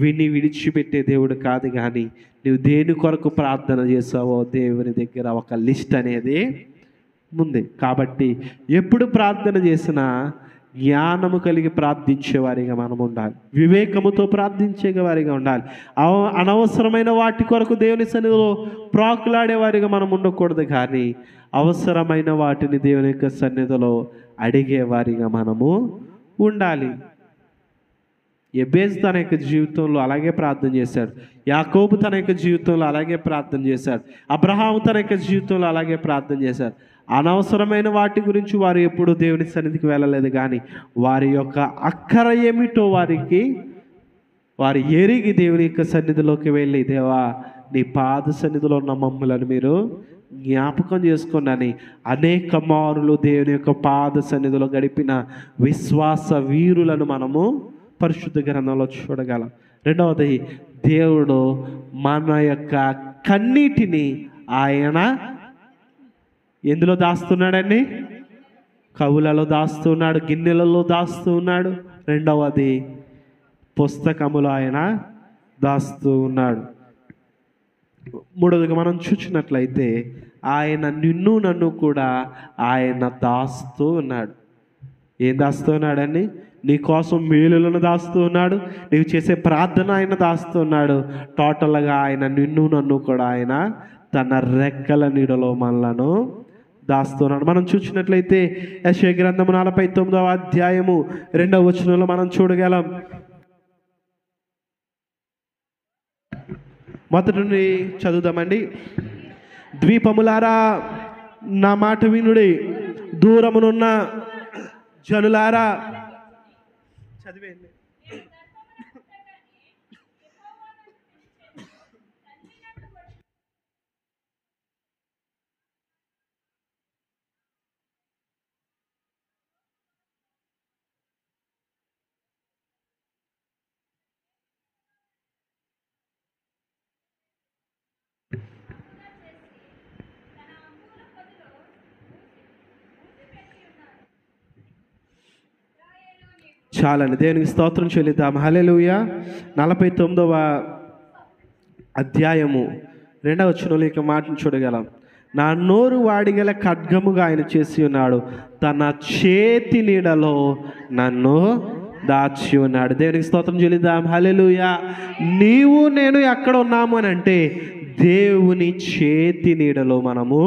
విని విడిచిపెట్టే దేవుడు కాదు, కానీ నువ్వు దేని కొరకు ప్రార్థన చేసావో దేవుని దగ్గర ఒక లిస్ట్ అనేది ఉంది. కాబట్టి ఎప్పుడు ప్రార్థన చేసినా జ్ఞానము కలిగి ప్రార్థించే వారిగా మనం ఉండాలి, వివేకముతో ప్రార్థించే వారిగా ఉండాలి. అనవసరమైన వాటి కొరకు దేవుని సన్నిధిలో ప్రాకులాడే వారిగా మనం ఉండకూడదు, కానీ అవసరమైన వాటిని దేవుని యొక్క సన్నిధిలో అడిగే వారిగా మనము ఉండాలి. ఎబేజ్ తన యొక్క జీవితంలో అలాగే ప్రార్థన చేశాడు, యాకోబు తన యొక్క జీవితంలో అలాగే ప్రార్థన చేశాడు, అబ్రహాము తన యొక్క జీవితంలో అలాగే ప్రార్థన చేశారు. అనవసరమైన వాటి గురించి వారు ఎప్పుడు దేవుని సన్నిధికి వెళ్ళలేదు, కానీ వారి యొక్క అక్కర ఏమిటో వారు ఎరిగి దేవుని యొక్క సన్నిధిలోకి వెళ్ళి, దేవా నీ పాద సన్నిధిలో ఉన్న మమ్మలను మీరు జ్ఞాపకం చేసుకున్నాని అనేక మారులు దేవుని యొక్క పాద సన్నిధిలో గడిపిన విశ్వాస వీరులను మనము పరిశుద్ధ గ్రంథంలో చూడగలం. రెండవది, దేవుడు మన యొక్క కన్నీటిని ఆయన ఎందులో దాస్తున్నాడండి? కవులలో దాస్తున్నాడు, గిన్నెలలో దాస్తూ ఉన్నాడు. రెండవది, పుస్తకములో ఆయన దాస్తూ ఉన్నాడు. మూడవదిగా మనం చూసినట్లయితే ఆయన నిన్ను నన్ను కూడా ఆయన దాస్తూ ఉన్నాడు. ఏం దాస్తూ ఉన్నాడండి? నీ కోసం మేలులను దాస్తూ ఉన్నాడు, నీవు చేసే ప్రార్థన ఆయన దాస్తూ ఉన్నాడు. టోటల్గా ఆయన నిన్ను నన్ను కూడా ఆయన తన రెక్కల నీడలో మనలను దాస్తున్నాడు. మనం చూసినట్లయితే యెషయా గ్రంథము 49వ అధ్యాయము 2వ వచనంలో మనం చూడగలం. మొదటి నుండి చదువుదామండి. ద్వీపములారా నా మాట వినుడి, దూరమునున్న జనులారా చదివేయండి. చాలండి, దేవునికి స్తోత్రం చెల్లిద్దాం. హల్లెలూయా. 49వ అధ్యాయము 2వ వచనంలో ఇక మాటను చూడగలం. నా నోరు వాడిగల ఖడ్గముగా ఆయన చేసి ఉన్నాడు, తన చేతి నీడలో నన్ను దాచి ఉన్నాడు. దేవునికి స్తోత్రం చెల్లిద్దాం. హల్లెలూయా. నీవు నేను ఎక్కడ ఉన్నాము అని అంటే దేవుని చేతి నీడలో మనము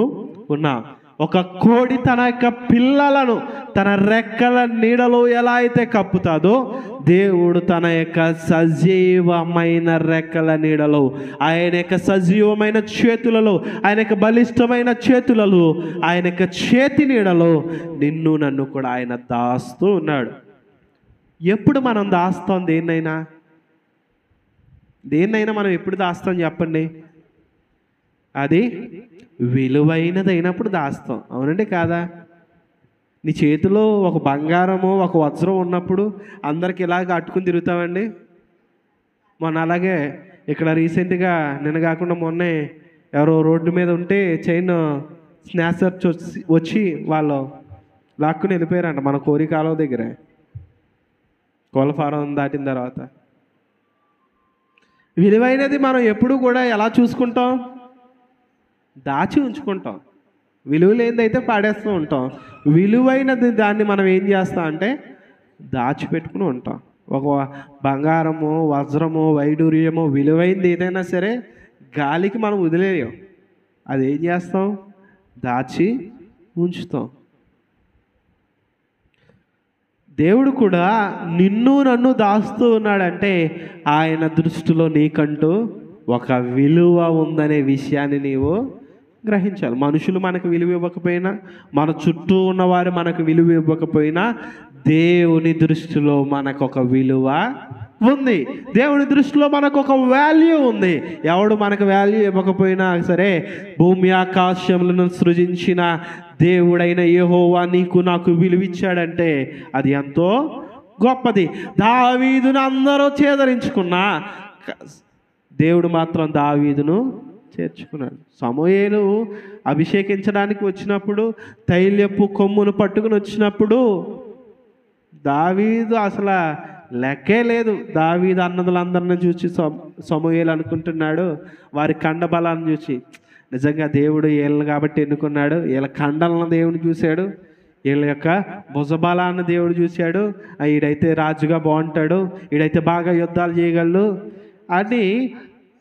ఉన్నాం. ఒక కోడి తన యొక్క పిల్లలను తన రెక్కల నీడలో ఎలా అయితే కప్పుతాదో దేవుడు తన యొక్క సజీవమైన రెక్కల నీడలో, ఆయన యొక్క సజీవమైన చేతులలో, ఆయన యొక్క బలిష్టమైన చేతులలో, ఆయన యొక్క చేతి నీడలో నిన్ను నన్ను కూడా ఆయన దాస్తూ ఉన్నాడు. ఎప్పుడు మనం దాస్తాం దేన్నైనా మనం ఎప్పుడు దాస్తాం చెప్పండి? అది విలువైనదైనప్పుడు దాస్తాం. అవునండి కాదా? నీ చేతిలో ఒక బంగారము ఒక వజ్రం ఉన్నప్పుడు అందరికి ఇలాగ అట్టుకుని తిరుగుతామండి. మొన్న అలాగే ఇక్కడ రీసెంట్గా నిన్న కాకుండా మొన్నే ఎవరో రోడ్డు మీద ఉంటే చైన్ స్నాచర్స్ వచ్చి వాళ్ళు లాక్కుని వెళ్ళిపోయారంట మన కోరి కాలువ దగ్గర, కోళ్ళ ఫారం దాటిన తర్వాత. విలువైనది మనం ఎప్పుడు కూడా ఎలా చూసుకుంటాం? దాచి ఉంచుకుంటాం. విలువ లేనిదైతే పాడేస్తూ ఉంటాం. విలువైనది దాన్ని మనం ఏం చేస్తాం అంటే దాచిపెట్టుకుని ఉంటాం. ఒక బంగారము, వజ్రము, వైడూర్యము, విలువైనది ఏదైనా సరే గాలికి మనం వదిలేయం. అది ఏం చేస్తాం? దాచి ఉంచుతాం. దేవుడు కూడా నిన్ను నన్ను దాస్తూ ఉన్నాడంటే ఆయన దృష్టిలో నీకంటూ ఒక విలువ ఉందనే విషయాన్ని నీవు గ్రహించాలి. మనుషులు మనకు విలువ ఇవ్వకపోయినా, మన చుట్టూ ఉన్నవారు మనకు విలువ ఇవ్వకపోయినా, దేవుని దృష్టిలో మనకు ఒక విలువ ఉంది. దేవుని దృష్టిలో మనకు ఒక వాల్యూ ఉంది. ఎవడు మనకు వాల్యూ ఇవ్వకపోయినా సరే, భూమి ఆకాశములను సృజించిన దేవుడైన యెహోవా నీకు నాకు విలువిచ్చాడంటే అది ఎంతో గొప్పది. దావీదును అందరూ చేదరించుకున్నా దేవుడు మాత్రం దావీదును చేర్చుకున్నాడు. సమూయేలు అభిషేకించడానికి వచ్చినప్పుడు, తైలపు కొమ్మును పట్టుకుని వచ్చినప్పుడు దావీదు అసలు లెక్కే లేదు. దావీదు అన్నదులందరిని చూసి సమూయేలు అనుకుంటున్నాడు, వారి కండబలాన్ని చూసి, నిజంగా దేవుడు వీళ్ళని కాబట్టి ఎన్నుకున్నాడు. వీళ్ళ కండలను దేవుడు చూశాడు, వీళ్ళ యొక్క భుజబలాన్ని దేవుడు చూశాడు. ఈడైతే రాజుగా బాగుంటాడు, ఈడైతే బాగా యుద్ధాలు చేయగలడు అని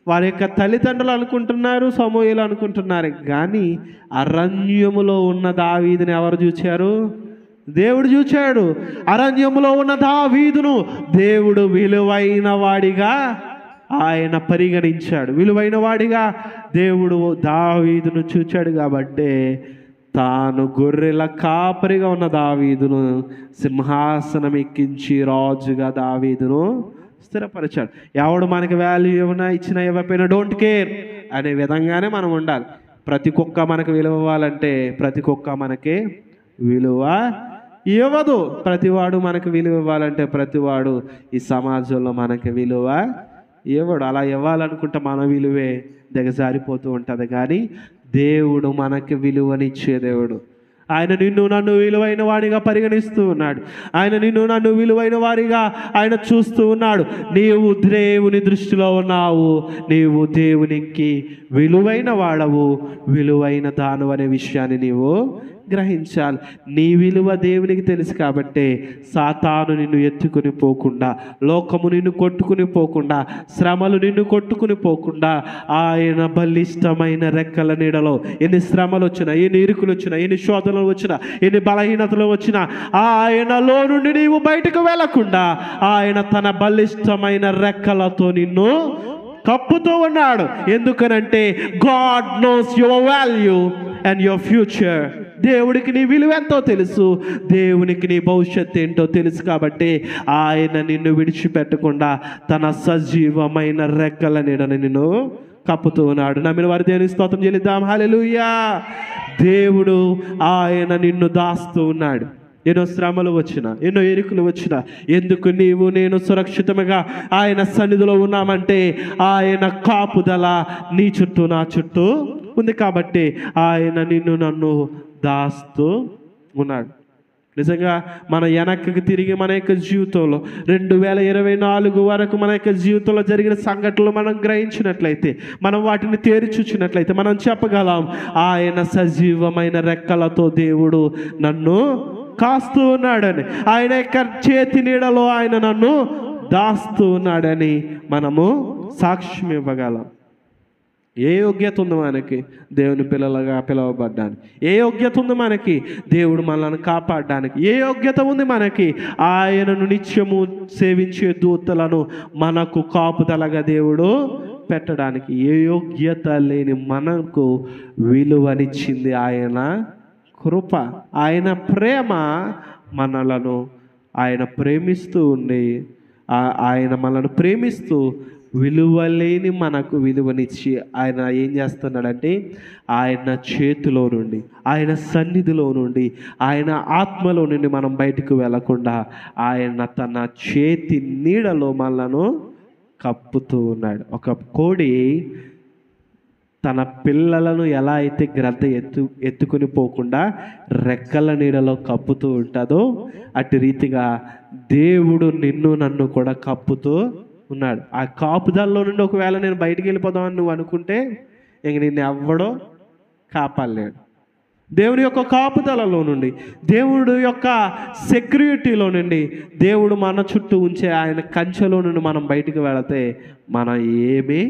వారి యొక్క తల్లిదండ్రులు అనుకుంటున్నారు, సమూయేలు అనుకుంటున్నారు. కానీ అరణ్యములో ఉన్న దావీదుని ఎవరు చూశారు? దేవుడు చూశాడు. అరణ్యములో ఉన్న దావీదును దేవుడు విలువైన వాడిగా ఆయన పరిగణించాడు. విలువైన వాడిగా దేవుడు దావీదును చూచాడు. కాబట్టి తాను గొర్రెల కాపరిగా ఉన్న దావీదును సింహాసనం ఎక్కించి రాజుగా దావీదును స్థిరపరిచాడు. ఎవడు మనకి వాల్యూ ఏమైనా ఇచ్చినా ఇవ్వకపోయినా డోంట్ కేర్ అనే విధంగానే మనం ఉండాలి. ప్రతి కుక్క మనకు విలువ ఇవ్వాలంటే ప్రతి కుక్క మనకి విలువ ఇవ్వదు. ప్రతివాడు మనకు విలువ ఇవ్వాలంటే ప్రతివాడు ఈ సమాజంలో మనకి విలువ ఇవ్వడు. అలా ఇవ్వాలనుకుంటే మన విలువే దిగజారిపోతూ ఉంటుంది. కానీ దేవుడు మనకి విలువనిచ్చే దేవుడు. ఆయన నిన్ను నన్ను విలువైన వాడిగా పరిగణిస్తూ ఉన్నాడు. ఆయన నిన్ను నన్ను విలువైన వారిగా ఆయన చూస్తూ ఉన్నాడు. నీవు దేవుని దృష్టిలో ఉన్నావు, నీవు దేవునికి విలువైన వాడవు, విలువైన దాను అనే విషయాన్ని నీవు గ్రహించాలి. నీ విలువ దేవునికి తెలుసు కాబట్టి సాతాను నిన్ను ఎత్తుకుని పోకుండా, లోకము నిన్ను కొట్టుకుని పోకుండా, శ్రమలు నిన్ను కొట్టుకుని పోకుండా ఆయన బలిష్టమైన రెక్కల నీడలో ఎన్ని శ్రమలు వచ్చినా, ఎన్ని ఇరుకులు వచ్చినా, ఎన్ని శోధనలు వచ్చినా, ఎన్ని బలహీనతలు వచ్చినా ఆయనలో నుండి నీవు బయటకు వెళ్ళకుండా ఆయన తన బలిష్టమైన రెక్కలతో నిన్ను కప్పుతూ ఉన్నాడు. ఎందుకనంటే God knows your value and your future. దేవుడికి నీ విలువ ఎంతో తెలుసు, దేవునికి నీ భవిష్యత్తు ఏంటో తెలుసు. కాబట్టి ఆయన నిన్ను విడిచిపెట్టకుండా తన సజీవమైన రెక్కల నీడని నిన్ను కప్పుతూ ఉన్నాడు. నమ్మిన వారి దేవుని స్తోత్రం చెల్లిద్దాం. హల్లెలూయా. దేవుడు ఆయన నిన్ను దాస్తూ ఉన్నాడు. ఎన్నో శ్రమలు వచ్చినా, ఎన్నో ఎరుకులు వచ్చినా, ఎందుకు నీవు నేను సురక్షితంగా ఆయన సన్నిధిలో ఉన్నామంటే ఆయన కాపుదల నీ చుట్టూ నా చుట్టూ ఉంది. కాబట్టి ఆయన నిన్ను నన్ను దాస్తూ ఉన్నాడు. నిజంగా మన వెనక్కి తిరిగి మన యొక్క జీవితంలో 2024 వరకు మన యొక్క జీవితంలో జరిగిన సంఘటనలు మనం గ్రహించినట్లయితే, మనం వాటిని తేరిచూచినట్లయితే మనం చెప్పగలం, ఆయన సజీవమైన రెక్కలతో దేవుడు నన్ను కాస్తూ ఉన్నాడని, ఆయన యొక్క చేతి నీడలో ఆయన నన్ను దాస్తూ ఉన్నాడని మనము సాక్ష్యం ఇవ్వగలం. ఏ యోగ్యత ఉంది మనకి దేవుని పిల్లలుగా పిలువబడ్డానికి? ఏ యోగ్యత ఉంది మనకి దేవుడు మనల్ని కాపాడడానికి? ఏ యోగ్యత ఉంది మనకి ఆయనను నిత్యము సేవించే దూతలను మనకు కాపుదలగా దేవుడు పెట్టడానికి? ఏ యోగ్యత లేని మనకు విలువనిచ్చింది ఆయన కృప, ఆయన ప్రేమ. మనలను ఆయన ప్రేమిస్తూ ఉండి ఆయన మనల్ని ప్రేమిస్తూ విలువలేని మనకు విలువనిచ్చి ఆయన ఏం చేస్తున్నాడంటే ఆయన చేతిలో నుండి, ఆయన సన్నిధిలో నుండి, ఆయన ఆత్మలో నుండి మనం బయటకు వెళ్ళకుండా ఆయన తన చేతి నీడలో మనలను కప్పుతూ ఉన్నాడు. ఒక కోడి తన పిల్లలను ఎలా అయితే గ్రద్ద ఎత్తుకుని పోకుండా రెక్కల నీడలో కప్పుతూ ఉంటుందో అటు రీతిగా దేవుడు నిన్ను నన్ను కూడా కప్పుతూ ఉన్నాడు. ఆ కాపుదల్లో నుండి ఒకవేళ నేను బయటికి వెళ్ళిపోదామని నువ్వు అనుకుంటే ఇంక నిన్ను ఎవ్వడో కాపాడలేడు. దేవుడి యొక్క కాపుదలలో నుండి, దేవుడు యొక్క సెక్యూరిటీలో నుండి, దేవుడు మన చుట్టూ ఉంచే ఆయన కంచెలో నుండి మనం బయటికి వెళితే మనం ఏమీ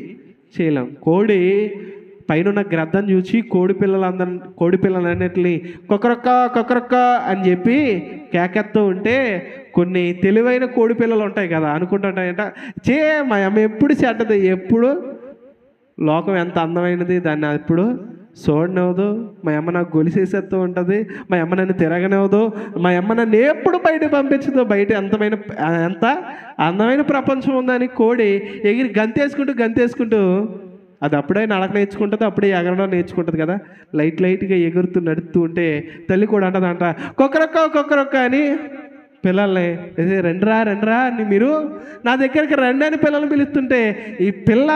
చేయలేం. కోడి పైన గ్రద్దను చూసి కోడి పిల్లలన్నిటిని కొకరొక్క అని చెప్పి కేకెత్తూ ఉంటే కొన్ని తెలివైన కోడి పిల్లలు ఉంటాయి కదా, అనుకుంటుంటాయంట మా అమ్మ ఎప్పుడు చెడ్డది, ఎప్పుడు లోకం ఎంత అందమైనది దాన్ని ఎప్పుడు చూడనివ్వదు, మా అమ్మ నాకు గొలిసేసేస్తూ ఉంటుంది, మా అమ్మ నన్ను తిరగనివ్వదు, మా అమ్మ నన్ను ఎప్పుడు బయట పంపించదు, బయట ఎంత అందమైన ప్రపంచం ఉందని కోడి ఎగిరి గంతేసుకుంటూ అది అప్పుడే నడక నేర్చుకుంటుంది, అప్పుడే ఎగరడం నేర్చుకుంటుంది కదా. లైట్గా ఎగురుతూ నడుస్తూ ఉంటే తల్లి కూడా అంటదంట కొక్కరొక్క అని పిల్లల్ని, రండిరా అని మీరు నా దగ్గరికి రండి అని పిల్లల్ని పిలుస్తుంటే ఈ పిల్ల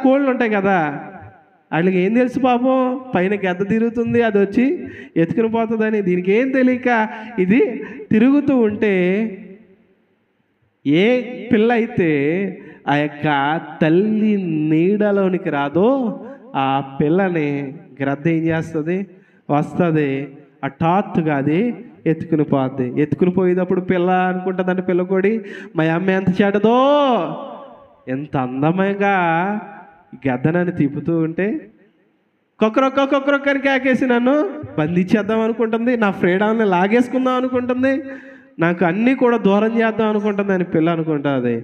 కోళ్ళు ఉంటాయి కదా, వాళ్ళకి ఏం తెలుసు పాపం, పైన గద్ద తిరుగుతుంది అది వచ్చి ఎత్తుకుని పోతుందని, దీనికి ఏం తెలియక ఇది తిరుగుతూ ఉంటే ఏ పిల్ల అయితే ఆ యొక్క తల్లి నీడలోనికి రాదో ఆ పిల్లని గ్రద్ద ఏం చేస్తుంది, వస్తుంది, హఠాత్తుగా అది ఎత్తుకుని పోద్ది. ఎత్తుకుని పోయేటప్పుడు పిల్ల అనుకుంటుందంటే పిల్లకోడి మా అమ్మ ఎంత చెడ్డదో, ఎంత అందమైగా గద్దనని తిప్పుతూ ఉంటే కొక్కరొక్క అని కేకేసి నన్ను బంధించేద్దాం అనుకుంటుంది, నా ఫ్రీడమ్ని లాగేసుకుందాం అనుకుంటుంది, నాకు అన్నీ కూడా దూరం చేద్దాం అనుకుంటుంది అని పిల్ల అనుకుంటుంది.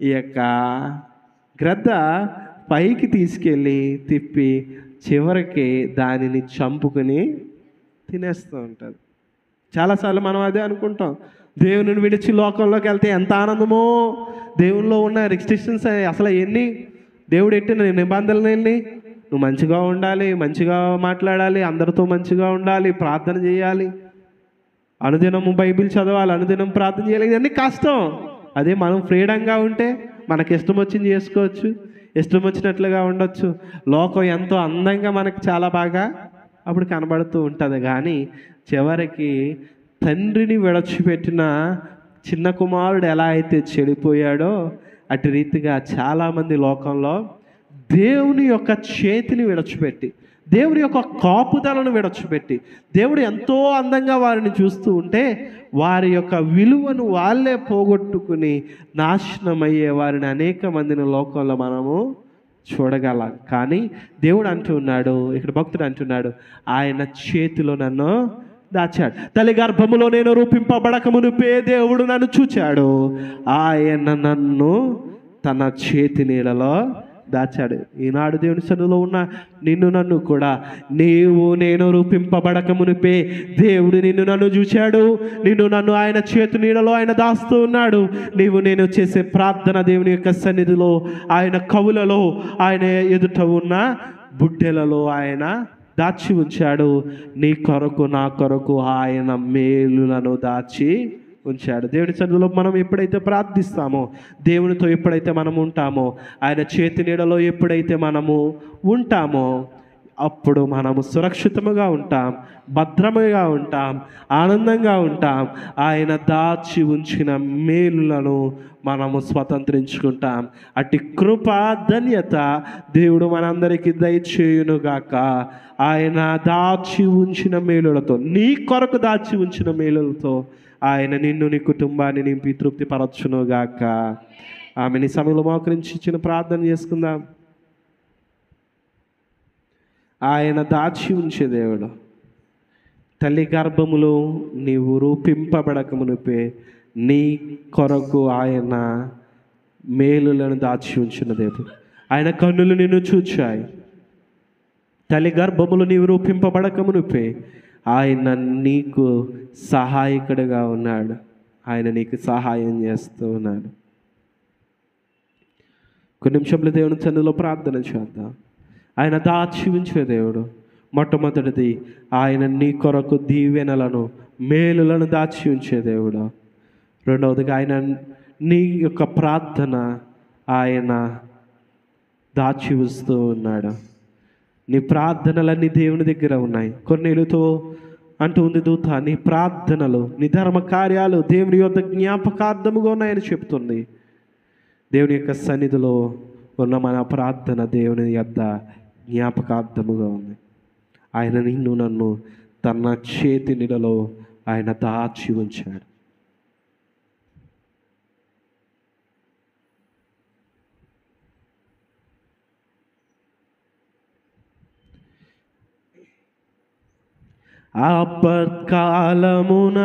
ఈ యొక్క గ్రద్ద పైకి తీసుకెళ్ళి తిప్పి చివరికి దానిని చంపుకుని తినేస్తూ ఉంటుంది. చాలాసార్లు మనం అదే అనుకుంటాం, దేవుని విడిచి లోకంలోకి వెళ్తే ఎంత ఆనందమో, దేవునిలో ఉన్న రిస్ట్రిక్షన్స్ అసలు ఎన్ని, దేవుడు ఎట్టిన నిబంధనలు ఎన్ని, నువ్వు మంచిగా ఉండాలి, మంచిగా మాట్లాడాలి, అందరితో మంచిగా ఉండాలి, ప్రార్థన చేయాలి, అనుదినము బైబిల్ చదవాలి, అనుదినం ప్రార్థన చేయాలి, ఇవన్నీ కష్టం. అదే మనం ఫ్రీడంగా ఉంటే మనకి ఇష్టం వచ్చింది చేసుకోవచ్చు, ఇష్టం వచ్చినట్లుగా ఉండొచ్చు, లోకం ఎంతో అందంగా మనకు చాలా బాగా అప్పుడు కనబడుతూ ఉంటుంది. కానీ చివరికి తండ్రిని విడిచిపెట్టిన చిన్న కుమారుడు ఎలా అయితే చెడిపోయాడో అటు రీతిగా చాలామంది లోకంలో దేవుని యొక్క చేతిని విడిచిపెట్టి, దేవుని యొక్క కాపుదలను విడిచిపెట్టి, దేవుడు ఎంతో అందంగా వారిని చూస్తూ ఉంటే వారి యొక్క విలువను వాళ్ళే పోగొట్టుకుని నాశనమయ్యే వారిని అనేక మందిని లోకంలో మనము చూడగలం. కానీ దేవుడు అంటున్నాడు, ఇక్కడ భక్తుడు అంటున్నాడు, ఆయన చేతిలో నన్ను దాచాడు, తల్లి గర్భములో నేను రూపింపబడక మునుపే దేవుడు నన్ను చూచాడు, ఆయన నన్ను తన చేతి నీడలో దాచాడు. ఈనాడు దేవుని సన్నిధిలో ఉన్న నిన్ను నన్ను కూడా నేను రూపింపబడక మునిపే దేవుడు నిన్ను నన్ను చూశాడు, నిన్ను నన్ను ఆయన చేతి నీడలో ఆయన దాస్తూ ఉన్నాడు. నేను చేసే ప్రార్థన దేవుని యొక్క సన్నిధిలో, ఆయన కవులలో, ఆయన ఎదుట ఉన్న బుడ్డెలలో ఆయన దాచి ఉంచాడు. నీ కొరకు నా కొరకు ఆయన మేలులను దాచి ఉంచాడు. దేవుని సన్నిధిలో మనం ఎప్పుడైతే ప్రార్థిస్తామో, దేవునితో ఎప్పుడైతే మనం ఉంటామో, ఆయన చేతి నీడలో ఎప్పుడైతే మనము ఉంటామో అప్పుడు మనము సురక్షితముగా ఉంటాం, భద్రముగా ఉంటాం, ఆనందంగా ఉంటాం. ఆయన దాచి ఉంచిన మేలులను మనము స్వతంత్రించుకుంటాం. అట్టి కృప ధన్యత దేవుడు మనందరికీ దయచేయునుగాక. ఆయన దాచి ఉంచిన మేలులతో, నీ కొరకు దాచి ఉంచిన మేలులతో ఆయన నిన్ను, నీ కుటుంబాన్ని నింపి తృప్తి పరచునుగాక. ఆమె నీ సమయంలో మోకరించి ఇచ్చిన ప్రార్థన చేసుకుందాం. ఆయన దాచి ఉంచే దేవుడు. తల్లి గర్భములో నీవు రూపింపబడక మునిపే నీ కొరకు ఆయన మేలులను దాచి ఉంచిన దేవుడు. ఆయన కన్నులు నిన్ను చూచాయి. తల్లి గర్భములు నీవు రూపింపబడక మునిపే ఆయన నీకు సహాయకుడిగా ఉన్నాడు. ఆయన నీకు సహాయం చేస్తూ ఉన్నాడు. కొన్ని నిమిషంలో దేవుని సన్నిధిలో ప్రార్థన చేద్దాం. ఆయన దాచి ఉంచే దేవుడు. మొట్టమొదటిది, ఆయన నీ కొరకు దీవెనలను మేలులను దాచి ఉంచే దేవుడు. రెండవదిగా, ఆయన నీ యొక్క ప్రార్థన ఆయన దాచి ఉంచుతూ ఉన్నాడు. నీ ప్రార్థనలన్నీ దేవుని దగ్గర ఉన్నాయి. కొన్నేళ్ళతో అంటూ ఉంది దూత, నీ ప్రార్థనలు, నీ ధర్మ కార్యాలు దేవుని యొద్ద జ్ఞాపకార్థముగా ఉన్నాయని చెప్తుంది. దేవుని యొక్క సన్నిధిలో ఉన్న మన ప్రార్థన దేవుని యొద్ద జ్ఞాపకార్థముగా ఉంది. ఆయన నిన్ను నన్ను తన చేతి నీడలో ఆయన దాచి ఉంచాడు. ఆపత్కాలమున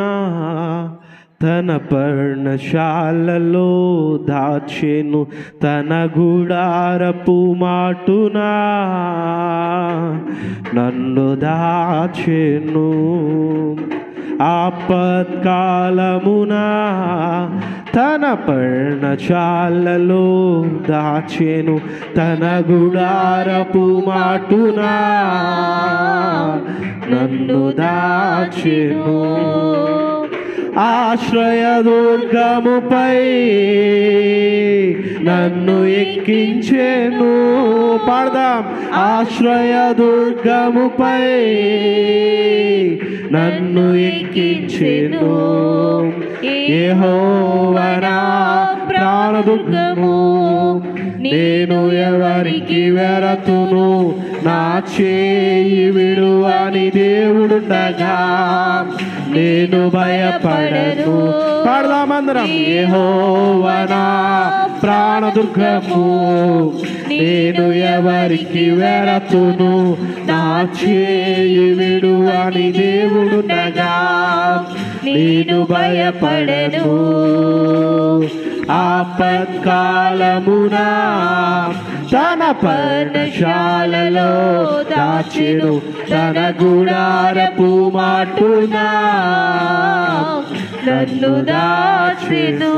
తన పర్ణశాలలో దాచెను, తన గుడారపు మాటునా నన్ను దాచెను. ఆపత్కాలమున తన పర్ణశాలలో దాచెను, తన గుడారపు మాటునా నన్ను దాచెను. ఆశ్రయదుర్గముపై నన్ను ఎక్కించెను. పాడదాం. ఆశ్రయదుర్గముపై నన్ను ఎక్కించెను. యెహోవా నా ప్రాణదుర్గము, నేను ఎవరికి వెరతును. నా చేయి విడువని దేవుడుండగా నేను భయపడను. పాడదామందరం. యెహోవా నా ప్రాణదుర్గము, నేను ఎవరికి వెరతును. నా చేయి విడువని దేవుడుండగా నేను భయపడను. ఆపత్కాలమున తన పర్ణశాలలో దాచెను, తన గుడారపు మాటునా నన్ను దాచెను.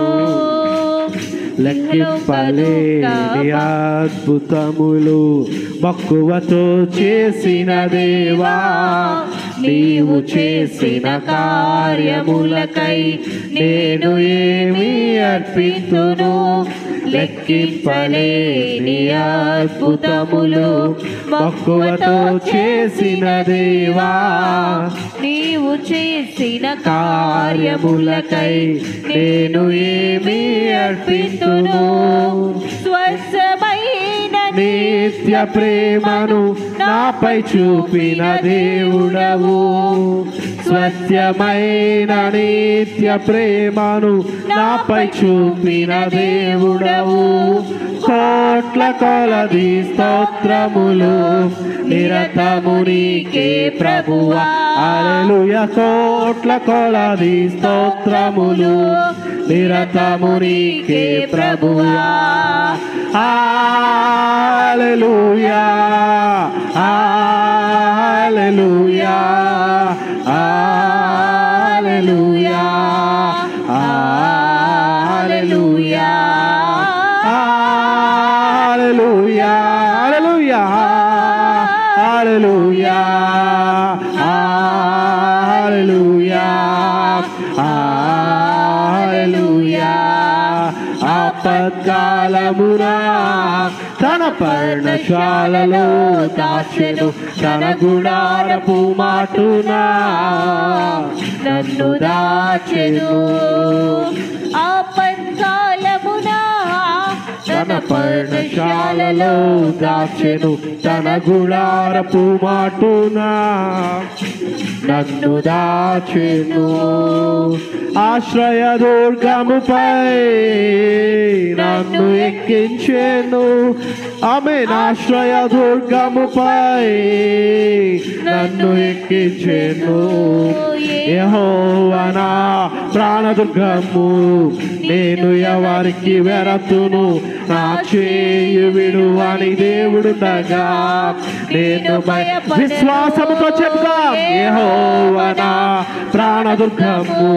లెక్కింపలేని అద్భుతములు మక్కువతో చేసిన దేవా, నీవు చేసిన కార్యములకై నేను ఏమి అర్పింతును. లెక్కింపలేని అద్భుతములు మక్కువతో చేసిన దేవా, నీవు చేసిన కార్యములకై నేను ఏమి అర్పింతును. స్వచ్ఛమైన నిత్య ప్రేమను నాపై చూపిన దేవుడవు. స్వచ్ఛమైన నిత్య ప్రేమను నాపై చూపిన దేవుడవు. కోట్ల కొలది స్తోత్రములు నిరతము నీకే ప్రభువా. హల్లెలూయా. కోట్ల కొలది స్తోత్రములు నిరతము నీకే ప్రభువా. హల్లెలూయా, హల్లెలూయా, హల్లెలూయా, హల్లెలూయా, హల్లెలూయా, హల్లెలూయా, హల్లెలూయా, హల్లెలూయా, హల్లెలూయా. ఆపత్కాలమున తన పర్ణశాలలో దాచెను, తన గుడారపు మాటునా నన్ను దాచెను. ఆపత్కాలమున తన పర్ణశాలలో దాచెను తన గుడారపు మాటున నన్ను దాచెను ఆశ్రయ దుర్గముపై నన్ను ఎక్కించెను ఆమేన్ ఆశ్రయ దుర్గముపై నన్ను ఎక్కించెను యెహోవా నా ప్రాణదుర్గము నేను ఎవరికి వెరతును నా చేయి విడువని దేవుడుండగా నేను విశ్వాసముతో చెప్తాం యెహోవా నా ప్రాణదుర్గము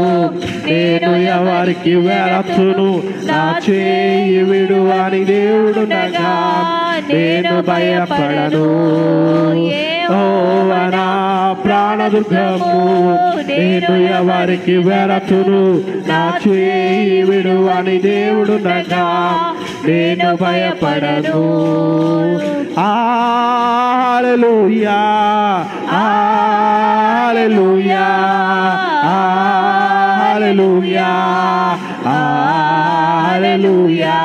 నేను ఎవరికి వెరతును నా చేయి విడువని దేవుడుండగా నేను భయపడను యెహోవా నా ప్రాణదుర్గము నేను ఎవరికి వెరతును నా చేయి విడువని దేవుడుండగా నేను భయపడను హల్లెలూయా హల్లెలూయా హల్లెలూయా హల్లెలూయా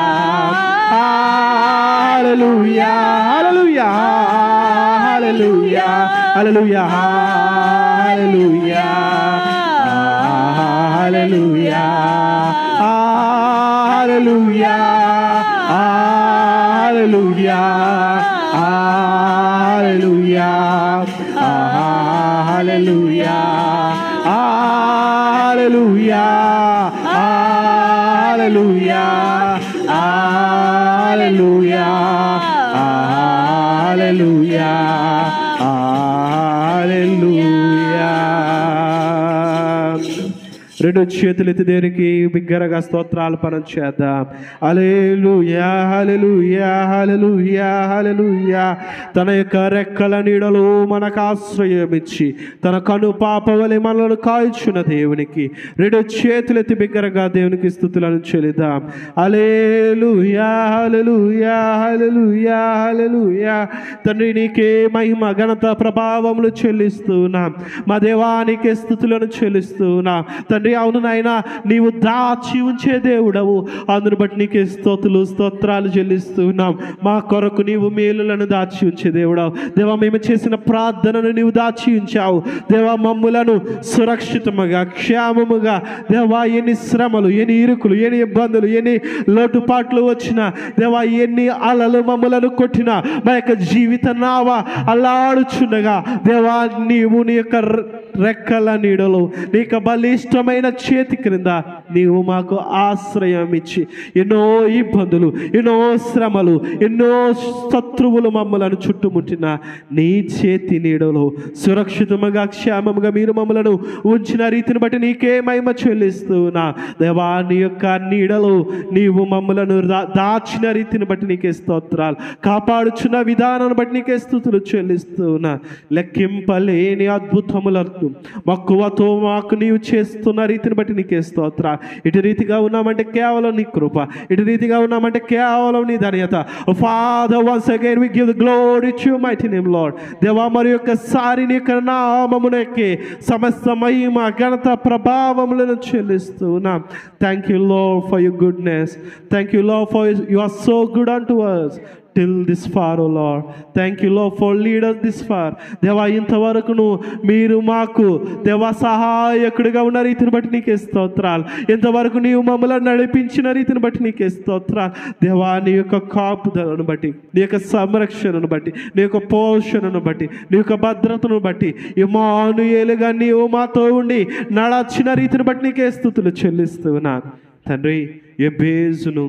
హల్లెలూయా హల్లెలూయా హల్లెలూయా హల్లెలూయా హల్లెలూయా హల్లెలూయా హల్లెలూయా హల్లెలూయా హల్లెలూయా హల్లెలూయా హల్లెలూయా హల్లెలూయా హల్లెలూయా హల్లెలూయా రెండు చేతులు ఎత్తి దేవునికి బిగ్గరగా స్తోత్రాలు పనం చేద్దాం హల్లెలూయా హల్లెలూయా హల్లెలూయా హల్లెలూయా తన యొక్క రెక్కల నీడలో మనకు ఆశ్రయం ఇచ్చి తన కను పాపవలె మనలను కాల్చున్న దేవునికి రెండు చేతులు ఎత్తి బిగ్గరగా దేవునికి స్తుతులను చెల్లిద్దాం హల్లెలూయా హల్లెలూయా హల్లెలూయా హల్లెలూయా తండ్రి నీకే మహిమ ఘనత ప్రభావములు చెల్లిస్తున్నాం మా దేవానికి స్తుతులను చెల్లిస్తున్నాం తండ్రి అవును నాయనా నీవు దాచి ఉంచే దేవుడవు అందును బట్టి నీకే స్తోత్రాలు చెల్లిస్తున్నాం మా కొరకు నీవు మేలులను దాచి ఉంచే దేవుడవు దేవా మేము చేసిన ప్రార్థనను నీవు దాచి ఉంచావు దేవా మమ్ములను సురక్షితముగా క్షేమముగా దేవా ఎన్ని శ్రమలు ఎన్ని ఇరుకులు ఎన్ని ఇబ్బందులు ఎన్ని లోటుపాట్లు వచ్చినా దేవా ఎన్ని అలలు మమ్ములను కొట్టినా మా యొక్క జీవిత నావ అల్లాడుచుండగా దేవా నీవు నీ యొక్క రెక్కల నీడలో నీ యొక్క బలిష్టమైన చేతి క్రింద నీవు మాకు ఆశ్రయం ఇచ్చి ఎన్నో ఇబ్బందులు ఎన్నో శ్రమలు ఎన్నో శత్రువులు మమ్మలను చుట్టుముట్టిన నీ చేతి నీడలో సురక్షితముగా క్షేమముగా మీరు మమ్మలను ఉంచిన రీతిని బట్టి నీకే మహిమ చెల్లిస్తున్నా దేవా నీ యొక్క నీడలో నీవు మమ్మలను దాచిన రీతిని బట్టి నీకే స్తోత్రాలు కాపాడుచున్న విధానాన్ని బట్టి నీకే స్తుతులు చెల్లిస్తున్నా లెక్కింపలేని అద్భుతములను మక్కువతో మాకు నీవు చేస్తున్న రీతిని బట్టి నీకే స్తోత్ర ఇటు రీతిగా ఉన్నామంటే కేవలం నీ కృప ఇటు రీతిగా ఉన్నామంటే కేవలం నీ ధన్యత father once again we give the glory to your mighty name lord దేవా మరి యొక్కసారి నీ యొక్క నామమునకే సమస్త మహిమ ఘనత ప్రభావములను చెల్లిస్తున్నాం thank you lord for your goodness thank you lord for you are so good unto us till this far, O Lord. Thank you, Lord, for lead us this far. దేవా ఇంతవరకును మీరు మాకు దేవా సహాయకుడిగా ఉన్న రీతిని బట్టి నీకే స్తోత్రాలు ఇంతవరకు నీవు మమ్మల్ని నడిపించిన రీతిని బట్టి నీకే స్తోత్రాలు దేవా నీ యొక్క కాపుదలను బట్టి నీ యొక్క సంరక్షణను బట్టి నీ యొక్క పోషణను బట్టి నీ యొక్క భద్రతను బట్టి ఇమ్మానుయేలుగా నీవు మాతో ఉండి నడచిన రీతిని బట్టి నీకే స్తుతులు చెల్లిస్తున్నాను తండ్రి ఎబేజును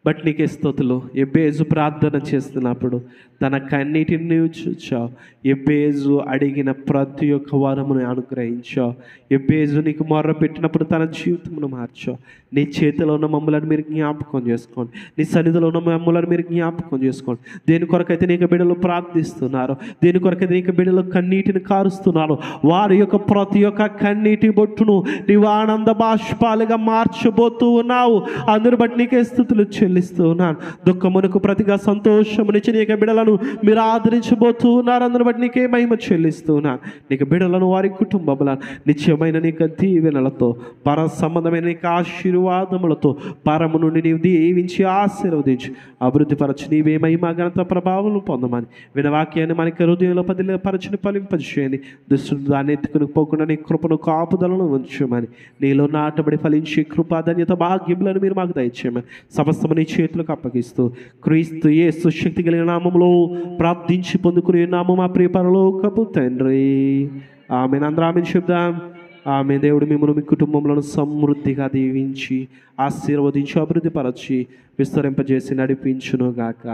బట్ నీకే స్తోతులు ఎబ్బేజు ప్రార్థన చేస్తున్నప్పుడు తన కన్నీటిని నీవు చూచావు ఎబ్బేజు అడిగిన ప్రతి ఒక్క వరమును అనుగ్రహించావు ఎబ్బేజు నీకు మొర్ర పెట్టినప్పుడు తన జీవితమును మార్చావు నీ చేతిలో ఉన్న మమ్మలను మీరు జ్ఞాపకం చేసుకోండి నీ సన్నిధిలో ఉన్న మమ్మలను మీరు జ్ఞాపకం చేసుకోండి దేని కొరకైతే నీకు బిడ్డలు ప్రార్థిస్తున్నారు దేని కొరకైతే నీకు బిడ్డలు కన్నీటిని కారుస్తున్నారు వారి యొక్క ప్రతి ఒక్క కన్నీటి బొట్టును నీవు ఆనంద బాష్పాలుగా మార్చబోతూ ఉన్నావు అందరు బట్టి నీకే స్తుతులు చెల్లిస్తూ ఉన్నాను. దుఃఖమునకు ప్రతిగా సంతోషమునిచ్చి నీకు బిడలను మీరు ఆదరించబోతూ ఉన్నారు. అందును బట్టి నీకే మహిమ చెల్లిస్తూ ఉన్నాను. నీకు బిడలను వారి కుటుంబములను నిత్యమైన నీకు దీవెనలతో పర సంబంధమైన నీకు ఆశీర్వాదములతో పరము నుండి నీవు దీవించి ఆశీర్వదించి అభివృద్ధిపరచు. నీవే మహిమ ఘనత ప్రభావం పొందమని వినవాక్యాన్ని మనకి హృదయంలో పరచుని ఫలింపజేయండి. దుష్టుడు దాన్ని ఎత్తుకుని పోకుండా నీ కృపను కాపుదలను ఉంచమని, నీలో నాటబడి ఫలించి కృపాధన్యత భాగ్యములను మీరు మాకు దయచేయమని సమస్తము నీ చేతులకు అప్పగిస్తూ క్రీస్తు యేసు శక్తి కలిగిన నామములో ప్రార్థించి పొందుకునే నామం మా ప్రియ పరలోకపు తండ్రి. ఆమెను అందరూ ఆమెను చెప్దాం. ఆమె దేవుడు మిమ్మల్ని మీ కుటుంబంలో సమృద్ధిగా దీవించి ఆశీర్వదించి అభివృద్ధిపరచి విస్తరింపజేసి నడిపించునుగాక.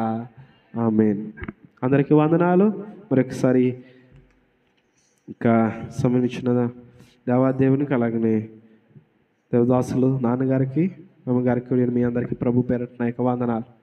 ఆమెన్. అందరికీ వందనాలు. మరొకసారి ఇంకా సమయం ఇచ్చిన దేవాదేవునికి అలాగనే దేవదాసులు నాన్నగారికి అమ్మగారికి మీ అందరికీ ప్రభు పేరట నా యొక్క వందనాలు.